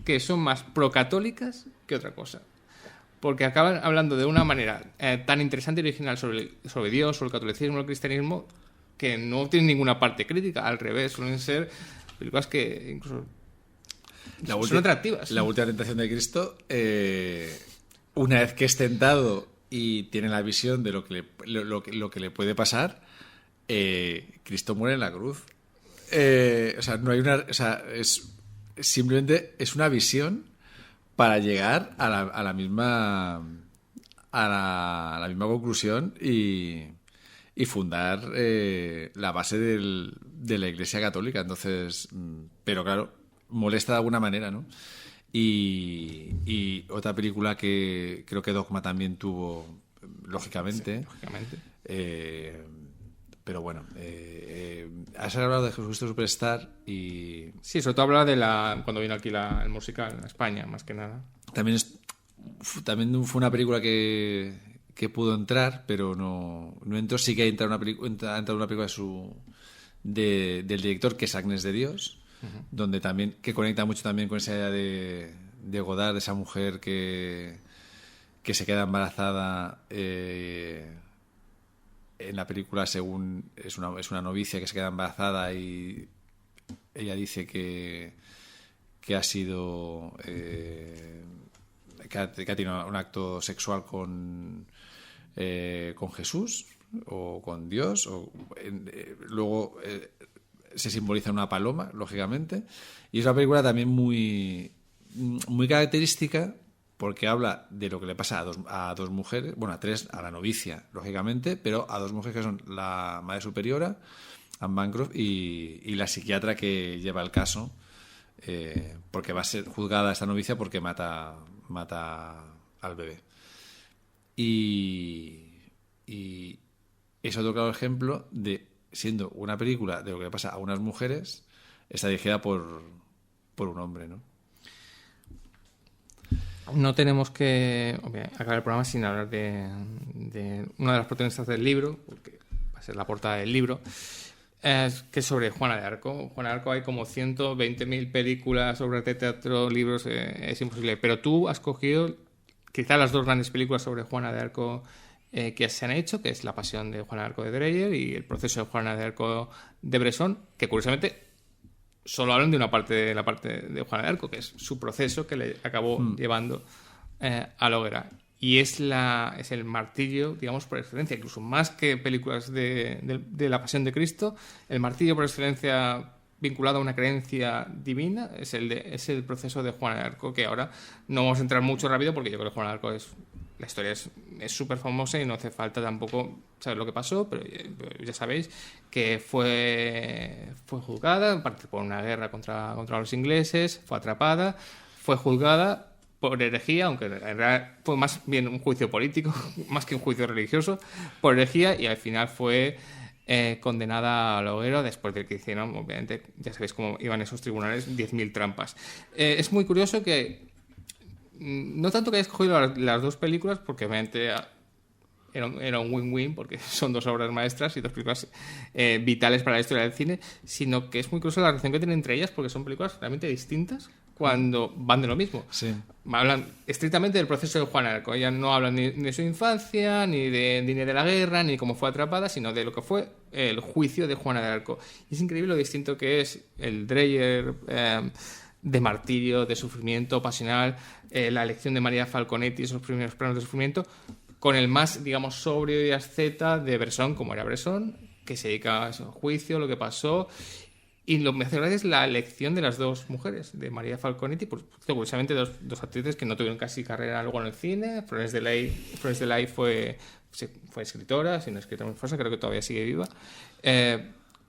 [SPEAKER 3] que son más procatólicas que otra cosa. Porque acaban hablando de una manera tan interesante y original sobre Dios, sobre el catolicismo, el cristianismo, que no tienen ninguna parte crítica. Al revés, suelen ser películas que incluso son atractivas.
[SPEAKER 4] La última tentación de Cristo, una vez que es tentado y tiene la visión de lo que le puede pasar, Cristo muere en la cruz. O sea, no hay simplemente es una visión para llegar a la misma conclusión y fundar la base de la Iglesia Católica. Entonces, pero claro, molesta de alguna manera, ¿no? Y otra película que creo que Dogma también tuvo, lógicamente.
[SPEAKER 3] Sí, lógicamente.
[SPEAKER 4] Pero bueno, has hablado de Jesucristo Superstar y...
[SPEAKER 3] Sí, sobre todo habla de cuando vino aquí el musical a España, más que nada.
[SPEAKER 4] También fue una película que pudo entrar, pero no entró. Sí que ha entrado una película del director, que es Agnes de Dios, donde también, que conecta mucho también con esa idea de Godard, de esa mujer que se queda embarazada en la película, según es una novicia que se queda embarazada y ella dice que ha sido que ha tenido un acto sexual con Jesús o con Dios, luego se simboliza una paloma, lógicamente, y es una película también muy, muy característica
[SPEAKER 2] porque habla de lo que le pasa a dos mujeres, bueno, a tres, a la novicia, lógicamente, pero a dos mujeres que son la madre superiora, Anne Bancroft, y la psiquiatra que lleva el caso, porque va a ser juzgada esta novicia porque mata al bebé. Y es otro claro ejemplo de, siendo una película de lo que le pasa a unas mujeres, está dirigida por un hombre, ¿no?
[SPEAKER 3] No tenemos que acabar el programa sin hablar de una de las protagonistas del libro, porque va a ser la portada del libro, que es sobre Juana de Arco. Juana de Arco hay como 120.000 películas, obras de teatro, libros, es imposible. Pero tú has cogido quizás las dos grandes películas sobre Juana de Arco que se han hecho, que es La pasión de Juana de Arco de Dreyer y El proceso de Juana de Arco de Bresson, que curiosamente solo hablan de una parte de la parte de Juana de Arco, que es su proceso que le acabó llevando a la hoguera. Y es el martirio, digamos, por excelencia, incluso más que películas de la Pasión de Cristo, el martirio por excelencia vinculado a una creencia divina es el proceso de Juana de Arco, que ahora no vamos a entrar mucho rápido porque yo creo que Juana de Arco la historia es súper famosa y no hace falta tampoco saber lo que pasó, pero ya sabéis que fue juzgada, participó en una guerra contra los ingleses, fue atrapada, fue juzgada por herejía, aunque en realidad fue más bien un juicio político, más que un juicio religioso, por herejía, y al final fue condenada a la hoguera después de que hicieron, obviamente, ya sabéis cómo iban esos tribunales, 10.000 trampas. Es muy curioso que no tanto que hayas cogido las dos películas, porque obviamente era un win-win, porque son dos obras maestras y dos películas vitales para la historia del cine, sino que es muy curiosa la relación que tienen entre ellas, porque son películas realmente distintas cuando van de lo mismo.
[SPEAKER 2] Sí.
[SPEAKER 3] Hablan estrictamente del proceso de Juana de Arco. Ella no habla ni de su infancia, ni de la guerra, ni cómo fue atrapada, sino de lo que fue el juicio de Juana de Arco. Y es increíble lo distinto que es el Dreyer de martirio, de sufrimiento pasional, la elección de María Falconetti, esos primeros planos de sufrimiento, con el más, digamos, sobrio y asceta de Bresson, como era Bresson, que se dedica a ese juicio, lo que pasó. Y lo que me hace gracia es la elección de las dos mujeres, de María Falconetti, pues curiosamente dos actrices que no tuvieron casi carrera luego en el cine. Florence Delay fue escritora, si no escritora muy famosa, creo que todavía sigue viva.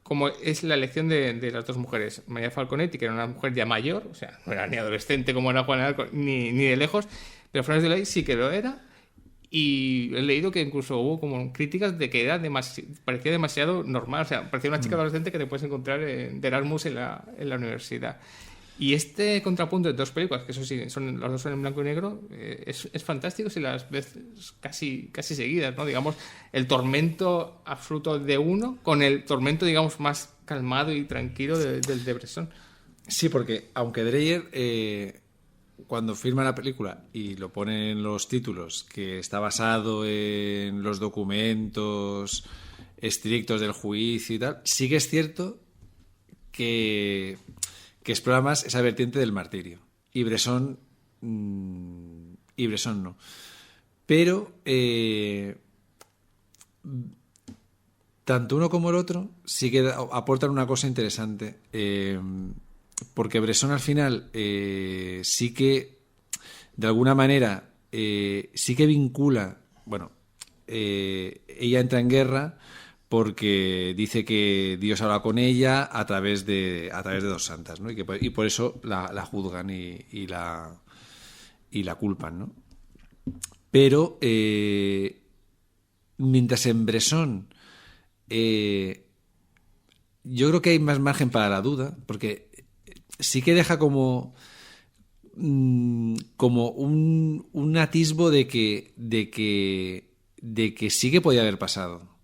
[SPEAKER 3] Como es la elección de las dos mujeres. María Falconetti, que era una mujer ya mayor, o sea, no era ni adolescente como era Juana de Arco, ni de lejos, pero Florence Delay sí que lo era. Y he leído que incluso hubo como críticas de que parecía demasiado normal, o sea, parecía una chica adolescente que te puedes encontrar de Erasmus en la universidad. Y este contrapunto de dos películas, que eso sí, las dos son en blanco y negro, es fantástico si las ves casi seguidas, ¿no? Digamos, el tormento absoluto de uno con el tormento, digamos, más calmado y tranquilo del de Bresson.
[SPEAKER 2] Sí, porque aunque Dreyer, cuando firma la película y lo pone en los títulos, que está basado en los documentos estrictos del juicio y tal, sí que es cierto que explora más esa vertiente del martirio. Y Bresson no. Pero tanto uno como el otro sí que aportan una cosa interesante. Porque Bresson al final sí que, de alguna manera, sí que vincula... Bueno, ella entra en guerra porque dice que Dios habla con ella a través de dos santas, ¿no? Y por eso la juzgan y la culpan, ¿no? Pero mientras en Bresson yo creo que hay más margen para la duda, porque sí que deja como un atisbo de que sí que podía haber pasado.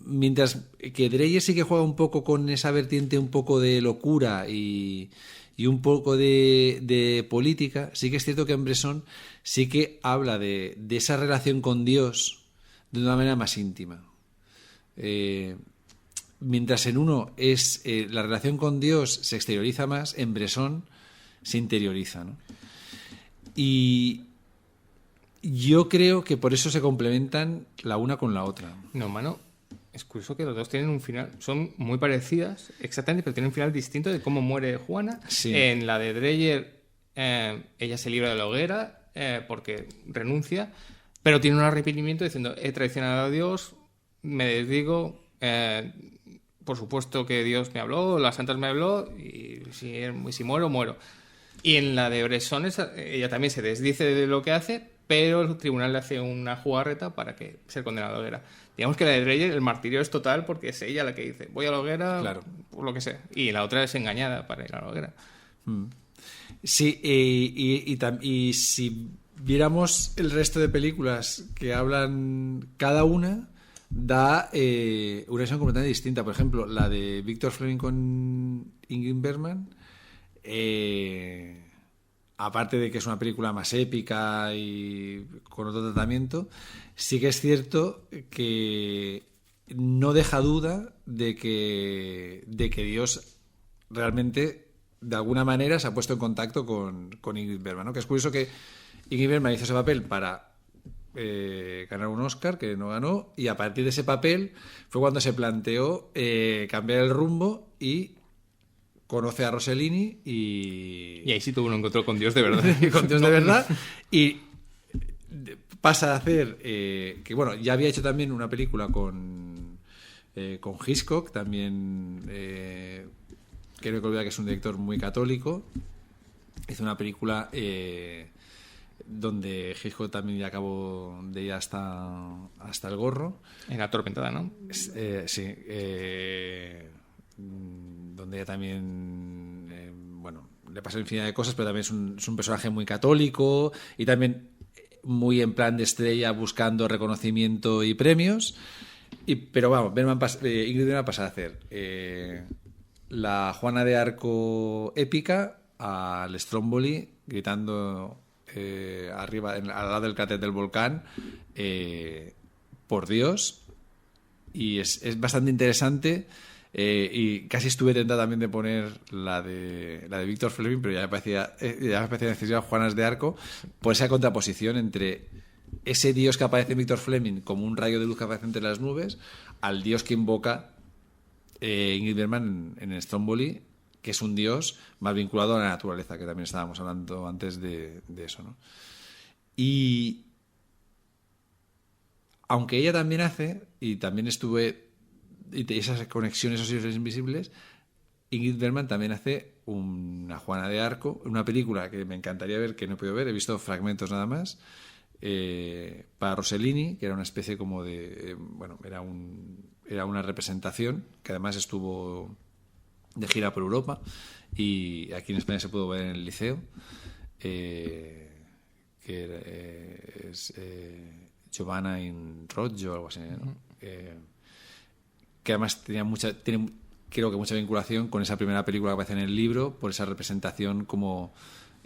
[SPEAKER 2] Mientras que Dreyer sí que juega un poco con esa vertiente un poco de locura y un poco de política, sí que es cierto que en Bresson sí que habla de esa relación con Dios de una manera más íntima. Mientras en uno la relación con Dios se exterioriza más, en Bresson se interioriza, ¿no? Y yo creo que por eso se complementan la una con la otra.
[SPEAKER 3] No, mano, es curioso que los dos tienen un final, son muy parecidas, exactamente, pero tienen un final distinto de cómo muere Juana.
[SPEAKER 2] Sí.
[SPEAKER 3] En la de Dreyer ella se libra de la hoguera porque renuncia, pero tiene un arrepentimiento diciendo: he traicionado a Dios, me desdigo, por supuesto que Dios me habló, las santas me habló, y si muero, muero. Y en la de Bresson ella también se desdice de lo que hace, pero el tribunal le hace una jugarreta para que sea condenado a la hoguera. Digamos que la de Dreyer, el martirio es total porque es ella la que dice: voy a la hoguera,
[SPEAKER 2] Claro.
[SPEAKER 3] por lo que sea. Y la otra es engañada para ir a la hoguera.
[SPEAKER 2] Sí, y si viéramos el resto de películas que hablan cada una, da una visión completamente distinta. Por ejemplo, la de Victor Fleming con Ingrid Bergman, aparte de que es una película más épica y con otro tratamiento, sí que es cierto que no deja duda de que Dios realmente, de alguna manera, se ha puesto en contacto con Ingrid Bergman, ¿no? Que es curioso que Ingrid Bergman hizo ese papel para ganar un Oscar, que no ganó, y a partir de ese papel fue cuando se planteó cambiar el rumbo y conoce a Rossellini
[SPEAKER 3] Y ahí sí tuvo un encuentro con Dios de verdad.
[SPEAKER 2] con Dios de verdad, y pasa a hacer que bueno, ya había hecho también una película con Hitchcock, también creo que olvidar que es un director muy católico. Hizo una película donde Hitchcock también ya acabó de ir hasta el gorro.
[SPEAKER 3] En Atormentada, ¿no?
[SPEAKER 2] Sí, donde ella también bueno, le pasó infinidad de cosas, pero también es un personaje muy católico y también muy en plan de estrella, buscando reconocimiento y premios. Pero vamos, Ingrid Bergman pasa a hacer la Juana de Arco épica al Stromboli gritando arriba, al lado del cráter del volcán, por Dios. Y es bastante interesante. Y casi estuve tentado también de poner la de Victor Fleming, pero ya me parecía necesario Juanas de Arco, por esa contraposición entre ese Dios que aparece en Victor Fleming como un rayo de luz que aparece entre las nubes, al Dios que invoca Ingrid Bergman en Stromboli, que es un Dios más vinculado a la naturaleza, que también estábamos hablando antes de eso, ¿no? Y aunque ella también hace, y también estuve, y esas conexiones, esos hilos invisibles, Ingrid Bergman también hace una Juana de Arco, una película que me encantaría ver, que no he podido ver, he visto fragmentos nada más, para Rossellini, que era una especie como de bueno, era una representación, que además estuvo de gira por Europa, y aquí en España se pudo ver en el Liceo, que es Giovanna in Roggio o algo así, ¿no? Que además tiene creo que mucha vinculación con esa primera película que aparece en el libro, por esa representación como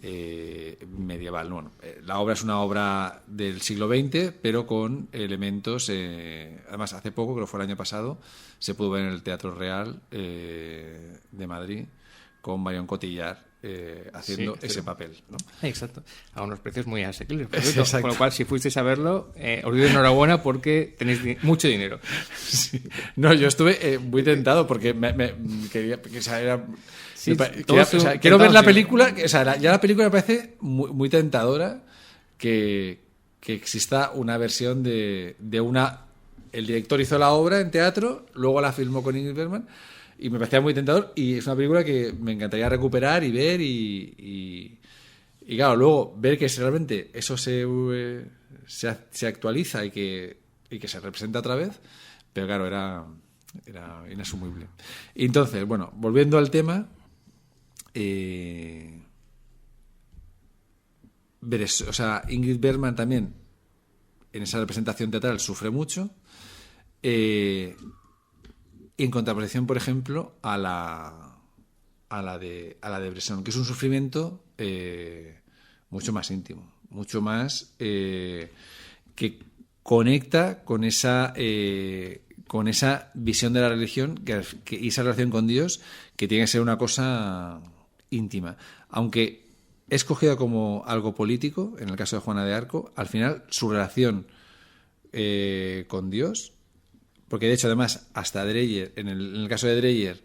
[SPEAKER 2] medieval. Bueno, la obra es una obra del siglo XX, pero con elementos, además hace poco, creo que fue el año pasado, se pudo ver en el Teatro Real de Madrid con Marion Cotillard haciendo ese papel, ¿no?
[SPEAKER 3] Exacto, a unos precios muy asequibles,
[SPEAKER 2] Exacto.
[SPEAKER 3] con lo cual, si fuisteis a verlo, os doy enhorabuena porque tenéis mucho dinero.
[SPEAKER 2] Sí. No, yo estuve muy tentado porque me quería, o sea, quiero ver la película, o sea, ya la película me parece muy, muy tentadora que exista una versión de una. El director hizo la obra en teatro, luego la filmó con Ingrid Bergman y me parecía muy tentador, y es una película que me encantaría recuperar y ver y claro, luego ver que realmente eso se actualiza y que se representa otra vez, pero claro, era inasumible. Y entonces, bueno, volviendo al tema, o sea, Ingrid Bergman también en esa representación teatral sufre mucho, en contraposición, por ejemplo, a la de Bresson, que es un sufrimiento mucho más íntimo, mucho más que conecta con esa visión de la religión y esa relación con Dios, que tiene que ser una cosa íntima. Aunque es cogida como algo político, en el caso de Juana de Arco, al final su relación con Dios, porque de hecho además hasta Dreyer, en el caso de Dreyer,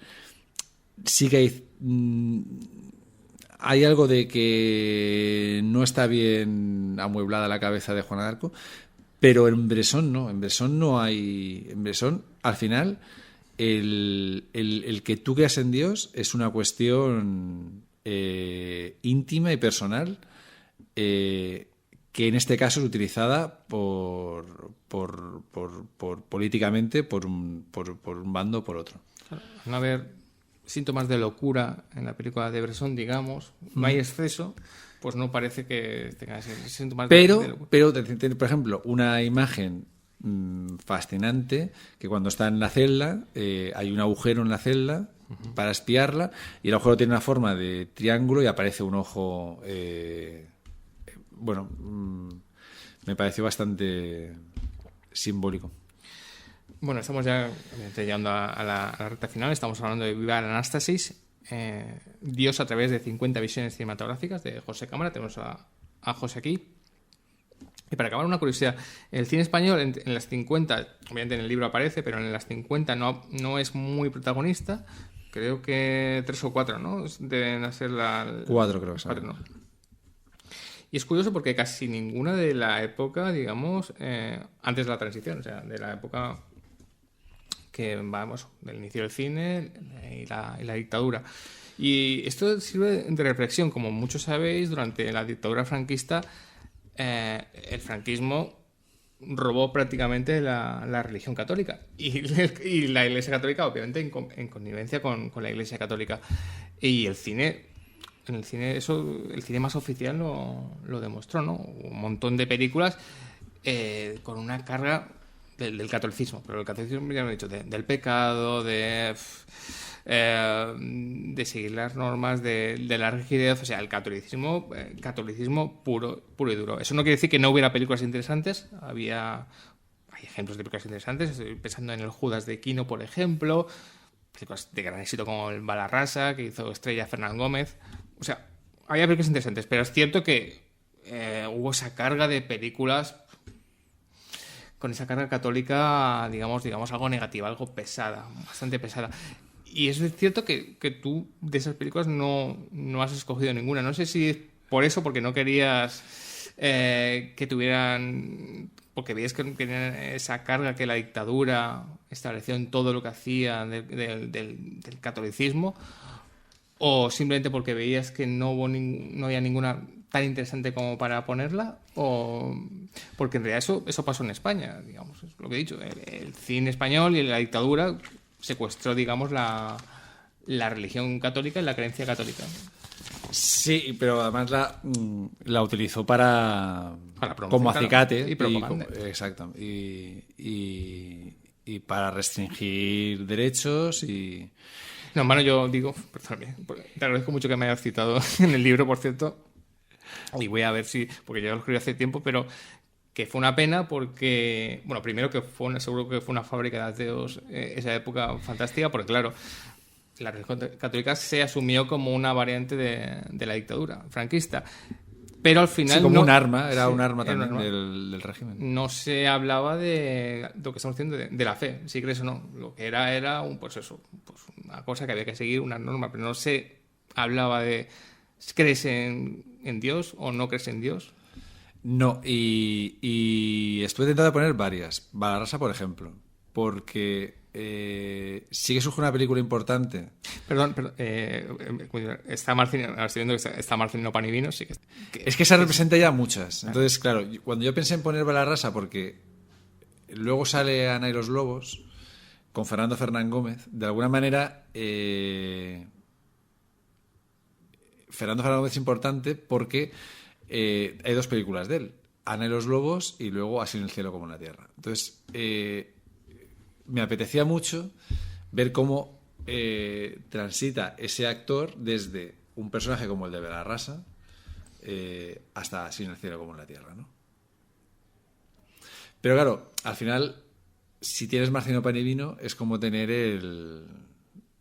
[SPEAKER 2] sí que hay
[SPEAKER 4] hay algo de que no está bien amueblada la cabeza de Juana de Arco, pero en Bresson no. En Bresson no hay... En Bresson, al final, el que tú creas en Dios es una cuestión íntima y personal, que en este caso es utilizada políticamente por un bando o por otro.
[SPEAKER 3] No haber síntomas de locura en la película de Bresson, digamos, no hay exceso, pues no parece que tenga síntomas de locura.
[SPEAKER 4] Pero, por ejemplo, una imagen fascinante, que cuando está en la celda, hay un agujero en la celda para espiarla, y el agujero tiene una forma de triángulo y aparece un ojo. Me pareció bastante simbólico.
[SPEAKER 3] Bueno, estamos ya llegando a la recta final. Estamos hablando de Viva la Anástasis, Dios a través de 50 visiones cinematográficas, de José Cámara. Tenemos a José aquí. Y para acabar, una curiosidad. El cine español, en las 50, obviamente en el libro aparece, pero en las 50 no es muy protagonista. Creo que 3 o 4, ¿no? Deben ser
[SPEAKER 4] 4, creo que son.
[SPEAKER 3] 4, ¿no? Y es curioso porque casi ninguna de la época, digamos, antes de la transición, o sea, de la época que vamos, del inicio del cine y la dictadura. Y esto sirve de reflexión. Como muchos sabéis, durante la dictadura franquista, el franquismo robó prácticamente la religión católica. Y la Iglesia Católica, obviamente, en connivencia con la Iglesia Católica. Y el cine más oficial lo demostró, ¿no? Un montón de películas con una carga del catolicismo, pero el catolicismo, ya lo he dicho, del pecado, de seguir las normas, de la rigidez, o sea, el catolicismo puro y duro. Eso no quiere decir que no hubiera películas interesantes, hay ejemplos de películas interesantes, estoy pensando en el Judas de Quino, por ejemplo, películas de gran éxito como el Balarrasa, que hizo Estrella Fernán Gómez, o sea, había películas interesantes, pero es cierto que hubo esa carga de películas con esa carga católica, digamos algo negativa, algo pesada, bastante pesada. Y es cierto que tú de esas películas no has escogido ninguna. No sé si es por eso, porque no querías que tuvieran... Porque veías que tenían esa carga que la dictadura estableció en todo lo que hacía del catolicismo, o simplemente porque veías que no había ninguna tan interesante como para ponerla, o porque en realidad eso pasó en España, digamos, es lo que he dicho, el cine español y la dictadura secuestró, digamos, la religión católica y la creencia católica.
[SPEAKER 4] Sí, pero además la utilizó para como acicate
[SPEAKER 3] y propaganda.
[SPEAKER 4] Exacto, y para restringir derechos y...
[SPEAKER 3] No, hermano, yo digo, perdóname, te agradezco mucho que me hayas citado en el libro, por cierto, y voy a ver si, porque yo lo escribí hace tiempo, pero que fue una pena porque, bueno, primero que seguro que fue una fábrica de ateos esa época fantástica, porque claro, la religión católica se asumió como una variante de la dictadura franquista, pero al final...
[SPEAKER 4] Sí, como un arma, era un arma también del régimen.
[SPEAKER 3] No se hablaba de lo que estamos diciendo, de la fe, si crees o no. Lo que era una cosa que había que seguir, una norma, pero no se hablaba de ¿crees en Dios o no crees en Dios?
[SPEAKER 4] No, y estuve tentado poner varias. Balarrasa, por ejemplo, porque sí que surge una película importante.
[SPEAKER 3] Perdón, está Marcelino, ahora estoy viendo que está Marcelino Panivino, sí que...
[SPEAKER 4] Es que esa representa ya muchas. Entonces, claro, cuando yo pensé en poner Balarrasa, porque luego sale Ana y los Lobos con Fernando Fernán Gómez, de alguna manera Fernando Fernán Gómez es importante porque hay dos películas de él, Ana y los Lobos y luego Así en el cielo como en la tierra. Entonces me apetecía mucho ver cómo transita ese actor desde un personaje como el de Balarrasa hasta Así en el cielo como en la tierra, ¿no? Pero claro, al final, si tienes Marcelino Panivino, es como tener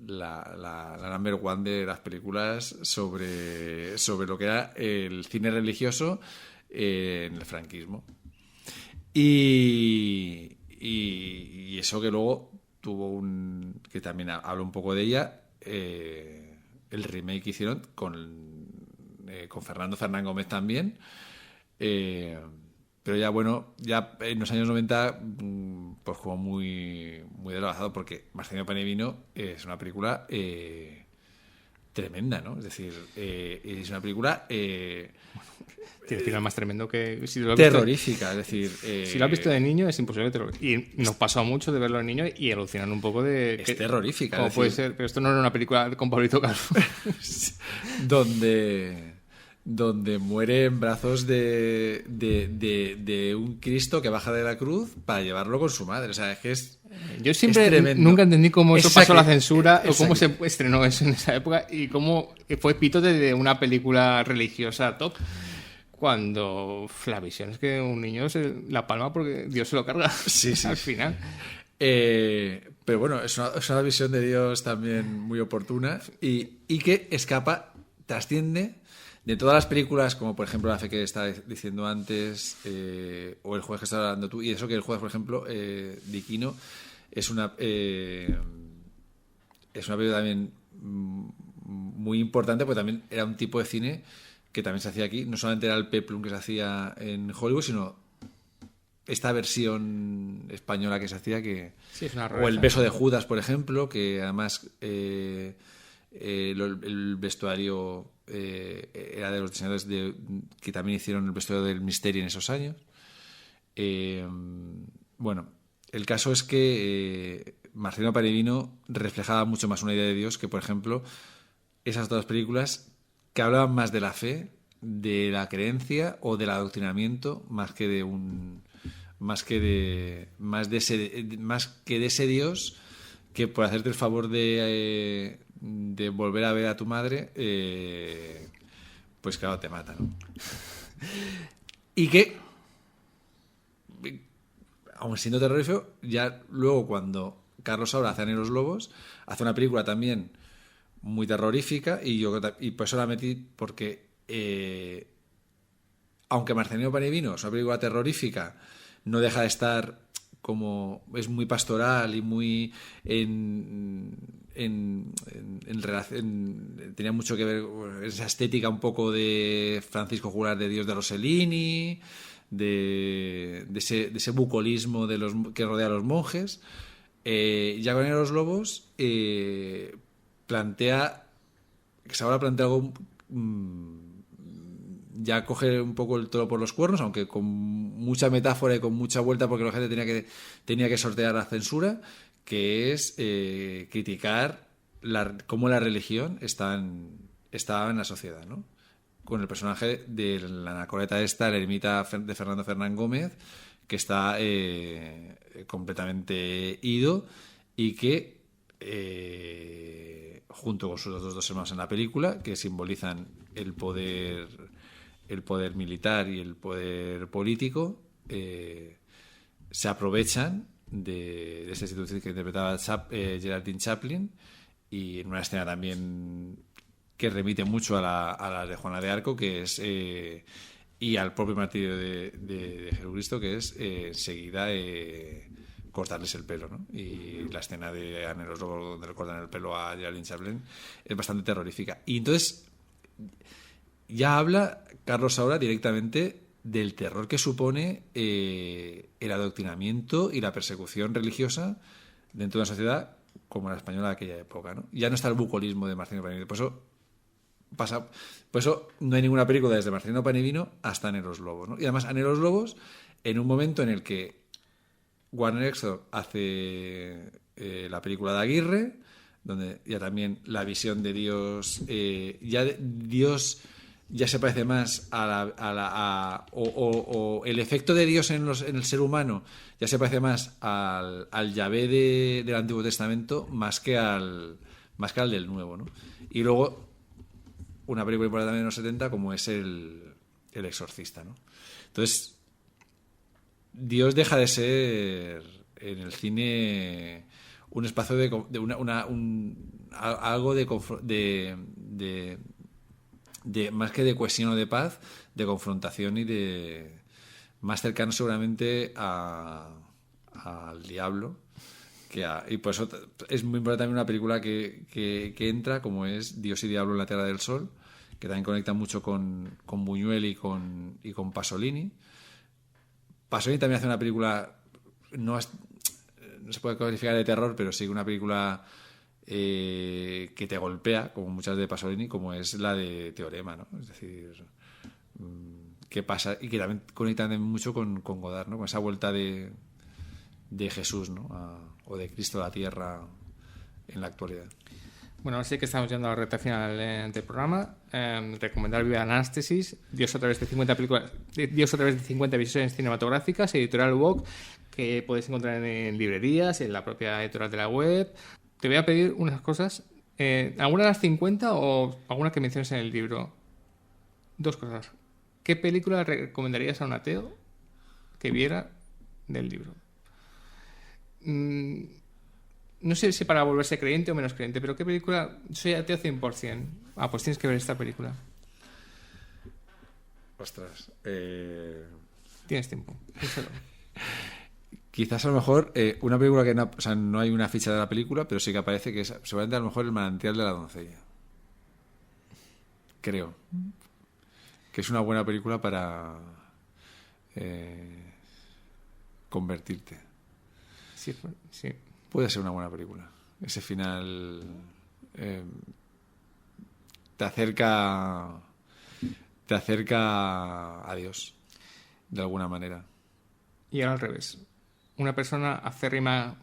[SPEAKER 4] la number one de las películas sobre lo que era el cine religioso en el franquismo. Y eso que luego tuvo que también hablo un poco de ella, el remake que hicieron con
[SPEAKER 2] con Fernando Fernán Gómez también. Pero ya, bueno, ya en los años 90 pues como muy, muy deslavazado, porque Marcelino Panevino es una película tremenda, ¿no? Es decir, es una película
[SPEAKER 3] Tiene el final más tremendo que... Si lo has
[SPEAKER 2] terrorífica, es decir...
[SPEAKER 3] si lo has visto de niño es imposible terrorífico. Y nos pasó mucho de verlo de niño y alucinan un poco de...
[SPEAKER 2] Es terrorífica.
[SPEAKER 3] ¿Cómo puede ser? Pero esto no era una película con Pablito Calvo.
[SPEAKER 2] donde muere en brazos de un Cristo que baja de la cruz para llevarlo con su madre. O sea, es que
[SPEAKER 3] Yo siempre
[SPEAKER 2] tremendo.
[SPEAKER 3] nunca entendí cómo eso pasó la censura o cómo
[SPEAKER 2] Exacto.
[SPEAKER 3] se estrenó eso en esa época y cómo fue epítote de una película religiosa top. Cuando la visión es que un niño se la palma porque Dios se lo carga
[SPEAKER 2] Sí.
[SPEAKER 3] al final.
[SPEAKER 2] Pero bueno, es una visión de Dios también muy oportuna y que escapa, trasciende de todas las películas, como por ejemplo La fe que estaba diciendo antes, o El juez que estás hablando tú, y eso que El juez, por ejemplo, de Quino, es una película también muy importante, porque también era un tipo de cine que también se hacía aquí. No solamente era el peplum que se hacía en Hollywood, sino esta versión española que se hacía, que
[SPEAKER 3] Sí, es una
[SPEAKER 2] o El beso de Judas, por ejemplo, que además el vestuario era de los diseñadores que también hicieron el vestuario del Misterio en esos años. Bueno, el caso es que Marcelino Panevino reflejaba mucho más una idea de Dios que, por ejemplo, esas otras películas que hablaban más de la fe, de la creencia o del adoctrinamiento, más que de ese Dios que, por hacerte el favor de volver a ver a tu madre, pues claro, te mata, ¿no? Y que, aun siendo terrorífico, ya luego cuando Carlos Saura hace Annie los Lobos, hace una película también muy terrorífica, y por eso la metí, porque aunque Marcelino Panevino es una película terrorífica, no deja de estar como... es muy pastoral y muy en relación... tenía mucho que ver esa estética un poco de Francisco Jurás de Dios de Rossellini, de ese bucolismo que rodea a los monjes. Ya con Los Lobos plantea algo, ya coge un poco el toro por los cuernos, aunque con mucha metáfora y con mucha vuelta, porque la gente tenía que sortear la censura, que es criticar cómo la religión estaba en la sociedad, ¿no? Con el personaje de la anacoreta esta, la ermita de Fernando Fernán Gómez, que está completamente ido y que junto con sus dos hermanos en la película, que simbolizan el poder militar y el poder político, se aprovechan de esta institución que interpretaba Geraldine Chaplin, y en una escena también que remite mucho a la de Juana de Arco, que es y al propio martirio de Jesucristo, que es enseguida cortarles el pelo, ¿no? Y la escena de Anne los Lobos donde le cortan el pelo a Geraldine Chaplin es bastante terrorífica. Y entonces ya habla Carlos Saura directamente del terror que supone el adoctrinamiento y la persecución religiosa dentro de una sociedad como la española de aquella época, ¿no? Ya no está el bucolismo de Marcelino Panevino. Por eso no hay ninguna película desde Marcelino Panevino hasta Anne los Lobos, ¿no? Y además Anne los Lobos, en un momento en el que Warner Exor hace la película de Aguirre, donde ya también la visión de Dios, Dios ya se parece más o el efecto de Dios en el ser humano ya se parece más al Yahvé del Antiguo Testamento más que al del Nuevo, ¿no? Y luego una película importante también de los 70 como es el Exorcista, ¿no? Entonces Dios deja de ser en el cine un espacio algo de más que de cohesión o de paz, de confrontación y de más cercano seguramente al diablo y por eso es muy importante también una película que entra, como es Dios y Diablo en la Tierra del Sol, que también conecta mucho con Buñuel y con Pasolini. Pasolini también hace una película, no se puede calificar de terror, pero sí una película que te golpea, como muchas de Pasolini, como es la de Teorema, ¿no? Es decir, qué pasa, y que también conecta mucho con Godard, ¿no? Con esa vuelta de Jesús, ¿no? O de Cristo a la tierra en la actualidad.
[SPEAKER 3] Bueno, ahora sí que estamos llegando a la recta final del programa. Recomendar Viva Anástesis, Dios a través de 50 películas, Dios a través de 50 visiones cinematográficas, editorial UOC, que podéis encontrar en librerías, en la propia editorial de la web. Te voy a pedir unas cosas. ¿Alguna de las 50 o alguna que menciones en el libro? Dos cosas. ¿Qué película recomendarías a un ateo que viera del libro? No sé si para volverse creyente o menos creyente, pero ¿qué película? Soy ateo 100%. Pues tienes que ver esta película.
[SPEAKER 2] Ostras.
[SPEAKER 3] Tienes tiempo. Díselo.
[SPEAKER 2] Quizás a lo mejor una película que no, o sea, no hay una ficha de la película, pero sí que aparece, que es seguramente a lo mejor El manantial de la doncella. Creo. Que es una buena película para convertirte.
[SPEAKER 3] Sí, sí.
[SPEAKER 2] Puede ser una buena película. Ese final te acerca a Dios de alguna manera.
[SPEAKER 3] Y ahora al revés. Una persona acérrima,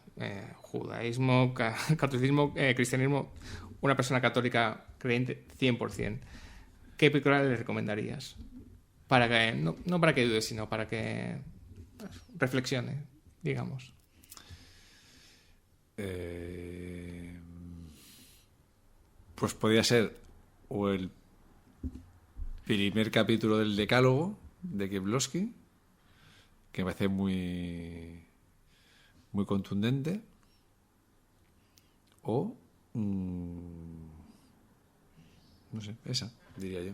[SPEAKER 3] judaísmo, catolicismo, cristianismo, una persona católica creyente 100%. ¿Qué película le recomendarías? Para que, no para que dude, sino para que reflexione, digamos.
[SPEAKER 2] Pues podría ser o el primer capítulo del Decálogo de Kieslowski, que me parece muy contundente, o no sé, esa diría yo.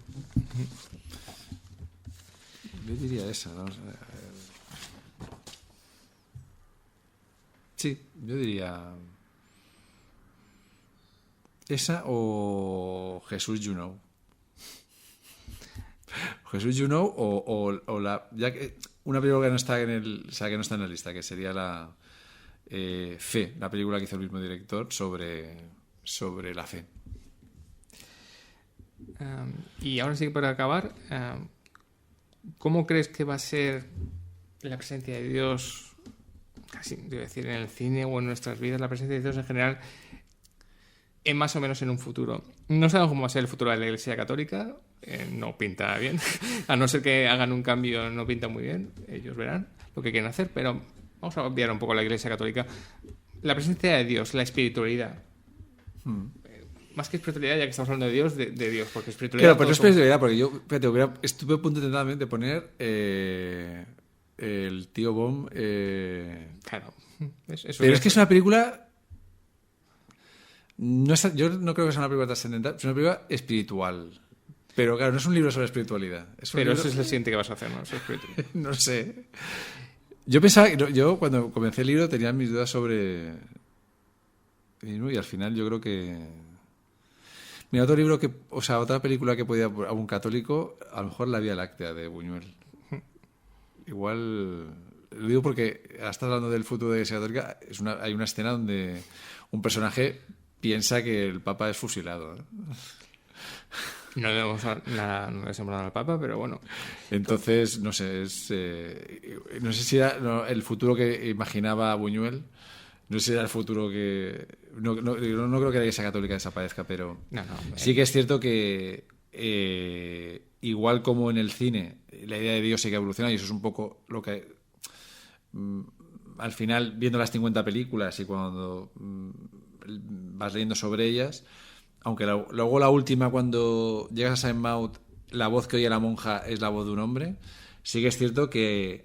[SPEAKER 2] Yo diría esa, ¿no? Sí, yo diría esa o Jesús You Know. Jesús You Know o la, ya que una película que no está que no está en la lista, que sería la Fe, la película que hizo el mismo director sobre la fe.
[SPEAKER 3] Y ahora sí, para acabar, ¿cómo crees que va a ser la presencia de Dios, casi debo decir, en el cine o en nuestras vidas, la presencia de Dios en general, más o menos en un futuro? No sabemos cómo va a ser el futuro de la Iglesia Católica, no pinta bien, a no ser que hagan un cambio, no pinta muy bien, ellos verán lo que quieren hacer, pero vamos a obviar un poco la Iglesia Católica. La presencia de Dios, la espiritualidad. Más que espiritualidad, ya que estamos hablando de Dios, de Dios, porque espiritualidad...
[SPEAKER 2] Claro, pero no es espiritualidad, porque yo, fíjate, estuve a punto de poner el tío Bohm...
[SPEAKER 3] Claro.
[SPEAKER 2] Pero es que es una película... yo no creo que sea una película trascendental, es una película espiritual. Pero claro, no es un libro sobre espiritualidad.
[SPEAKER 3] Pero eso es lo siguiente que vas a hacer, ¿no?
[SPEAKER 2] No sé. Yo pensaba... Yo cuando comencé el libro tenía mis dudas sobre... Y al final yo creo que... Mira, otro libro otra película que podía a un católico, a lo mejor La Vía Láctea de Buñuel. Igual, lo digo porque estás hablando del futuro de la Iglesia Católica, hay una escena donde un personaje piensa que el Papa es fusilado, ¿no?
[SPEAKER 3] No le hemos nombrado al Papa, pero bueno.
[SPEAKER 2] Entonces, no sé, no sé si era el futuro que imaginaba Buñuel. No sé si era el futuro que... No creo que la Iglesia Católica desaparezca, pero sí que es cierto que igual como en el cine la idea de Dios sigue evolucionando, y eso es un poco lo que al final, viendo las 50 películas y cuando vas leyendo sobre ellas, aunque luego la última, cuando llegas a Saint Maud, la voz que oye la monja es la voz de un hombre, sí que es cierto que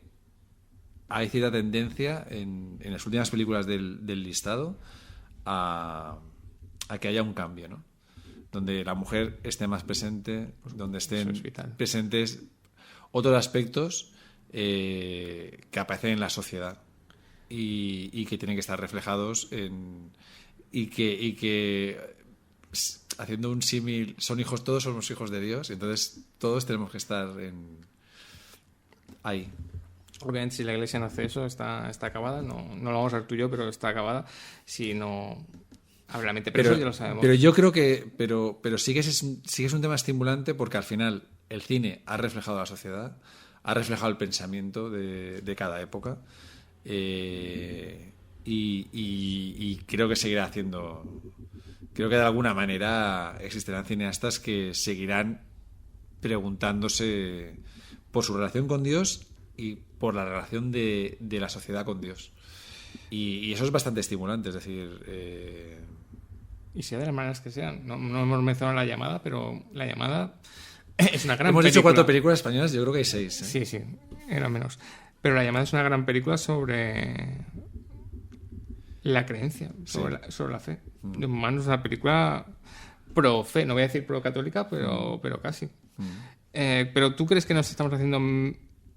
[SPEAKER 2] hay cierta tendencia en las últimas películas del listado a que haya un cambio, ¿no? Donde la mujer esté más presente, donde estén presentes otros aspectos que aparecen en la sociedad y que tienen que estar reflejados y que haciendo un símil, todos somos hijos de Dios, entonces todos tenemos que estar ahí.
[SPEAKER 3] Obviamente, si la Iglesia no hace eso, está acabada. No lo vamos a hacer tú y yo, pero está acabada. Si no abre la mente, pero eso ya lo sabemos.
[SPEAKER 2] Pero yo creo que pero sí que es un tema estimulante, porque al final el cine ha reflejado a la sociedad, ha reflejado el pensamiento de cada época, y creo que seguirá haciendo. Creo que de alguna manera existirán cineastas que seguirán preguntándose por su relación con Dios y por la relación de la sociedad con Dios. Y eso es bastante estimulante, es decir...
[SPEAKER 3] Y sea de las maneras que sean. No hemos mencionado La Llamada, pero La Llamada es una gran película.
[SPEAKER 2] Hemos dicho 4 películas españolas, yo creo que hay 6.
[SPEAKER 3] Sí, era menos. Pero La Llamada es una gran película sobre la creencia, sobre la fe. De humano, es una película pro fe, no voy a decir pro católica, pero casi. Pero ¿tú crees que nos estamos haciendo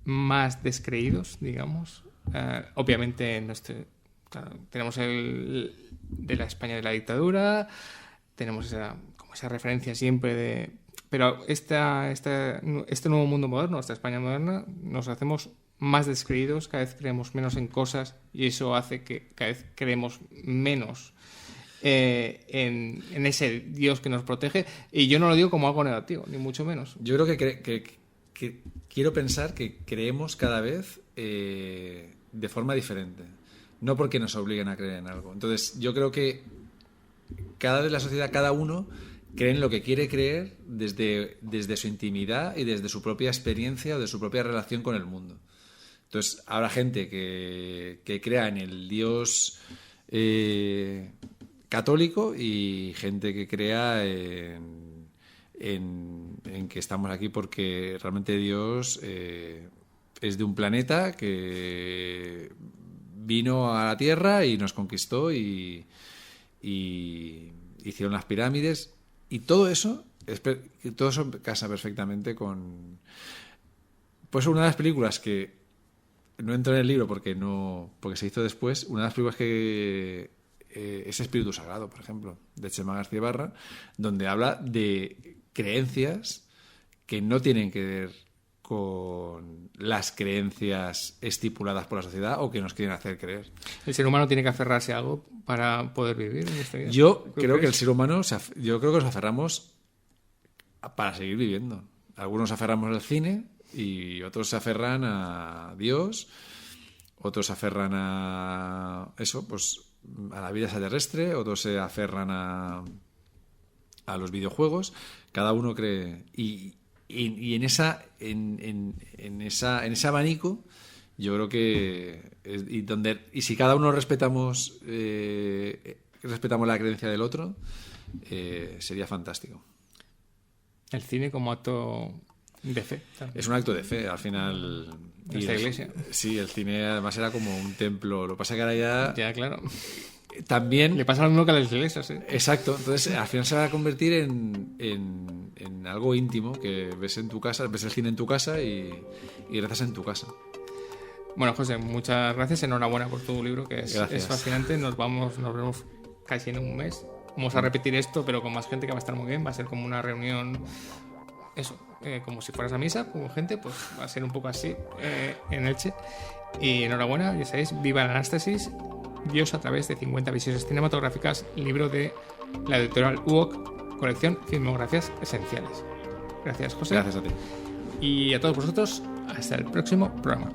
[SPEAKER 3] más descreídos, digamos? Obviamente claro, tenemos el de la España de la dictadura, tenemos esa referencia siempre pero este nuevo mundo moderno, esta España moderna, nos hacemos más descreídos, cada vez creemos menos en cosas, y eso hace que cada vez creemos menos en ese Dios que nos protege. Y yo no lo digo como algo negativo, ni mucho menos.
[SPEAKER 2] Yo creo que quiero pensar que creemos cada vez de forma diferente, no porque nos obliguen a creer en algo. Entonces yo creo que cada vez la sociedad, cada uno cree en lo que quiere creer desde su intimidad y desde su propia experiencia o de su propia relación con el mundo. Entonces habrá gente que crea en el Dios católico, y gente que crea en que estamos aquí porque realmente Dios es de un planeta que vino a la Tierra y nos conquistó y hicieron las pirámides, y todo eso casa perfectamente con... Pues una de las películas que no entra en el libro porque se hizo después, una de las películas que es Espíritu Sagrado, por ejemplo, de Chema García Ibarra, donde habla de creencias que no tienen que ver con las creencias estipuladas por la sociedad o que nos quieren hacer creer.
[SPEAKER 3] ¿El ser humano tiene que aferrarse a algo para poder vivir en esta vida?
[SPEAKER 2] Yo creo que el ser humano, yo creo que nos aferramos para seguir viviendo. Algunos nos aferramos al cine y otros se aferran a Dios, otros se aferran a eso, pues a la vida extraterrestre, otros se aferran a los videojuegos. Cada uno cree, y en ese abanico yo creo que y si cada uno respetamos la creencia del otro, sería fantástico.
[SPEAKER 3] El cine como acto de fe también.
[SPEAKER 2] Es un acto de fe, al final.
[SPEAKER 3] Esta iglesia.
[SPEAKER 2] Sí, el cine además era como un templo. Lo que pasa que ahora ya
[SPEAKER 3] claro.
[SPEAKER 2] También
[SPEAKER 3] le pasa lo mismo que a las iglesias, ¿eh?
[SPEAKER 2] Exacto. Entonces al final se va a convertir en algo íntimo que ves en tu casa, ves el cine en tu casa y rezas en tu casa.
[SPEAKER 3] Bueno, José, muchas gracias. Enhorabuena por tu libro, que es fascinante. Nos vemos casi en un mes. Vamos a repetir esto, pero con más gente, que va a estar muy bien. Va a ser como una reunión, como si fueras a misa con gente, pues va a ser un poco así en Elche. Y enhorabuena, ya sabéis, viva la Anástasis, Dios a través de 50 visiones cinematográficas, libro de la editorial UOC, colección Filmografías Esenciales. Gracias, José.
[SPEAKER 2] Gracias a ti.
[SPEAKER 3] Y a todos vosotros, hasta el próximo programa.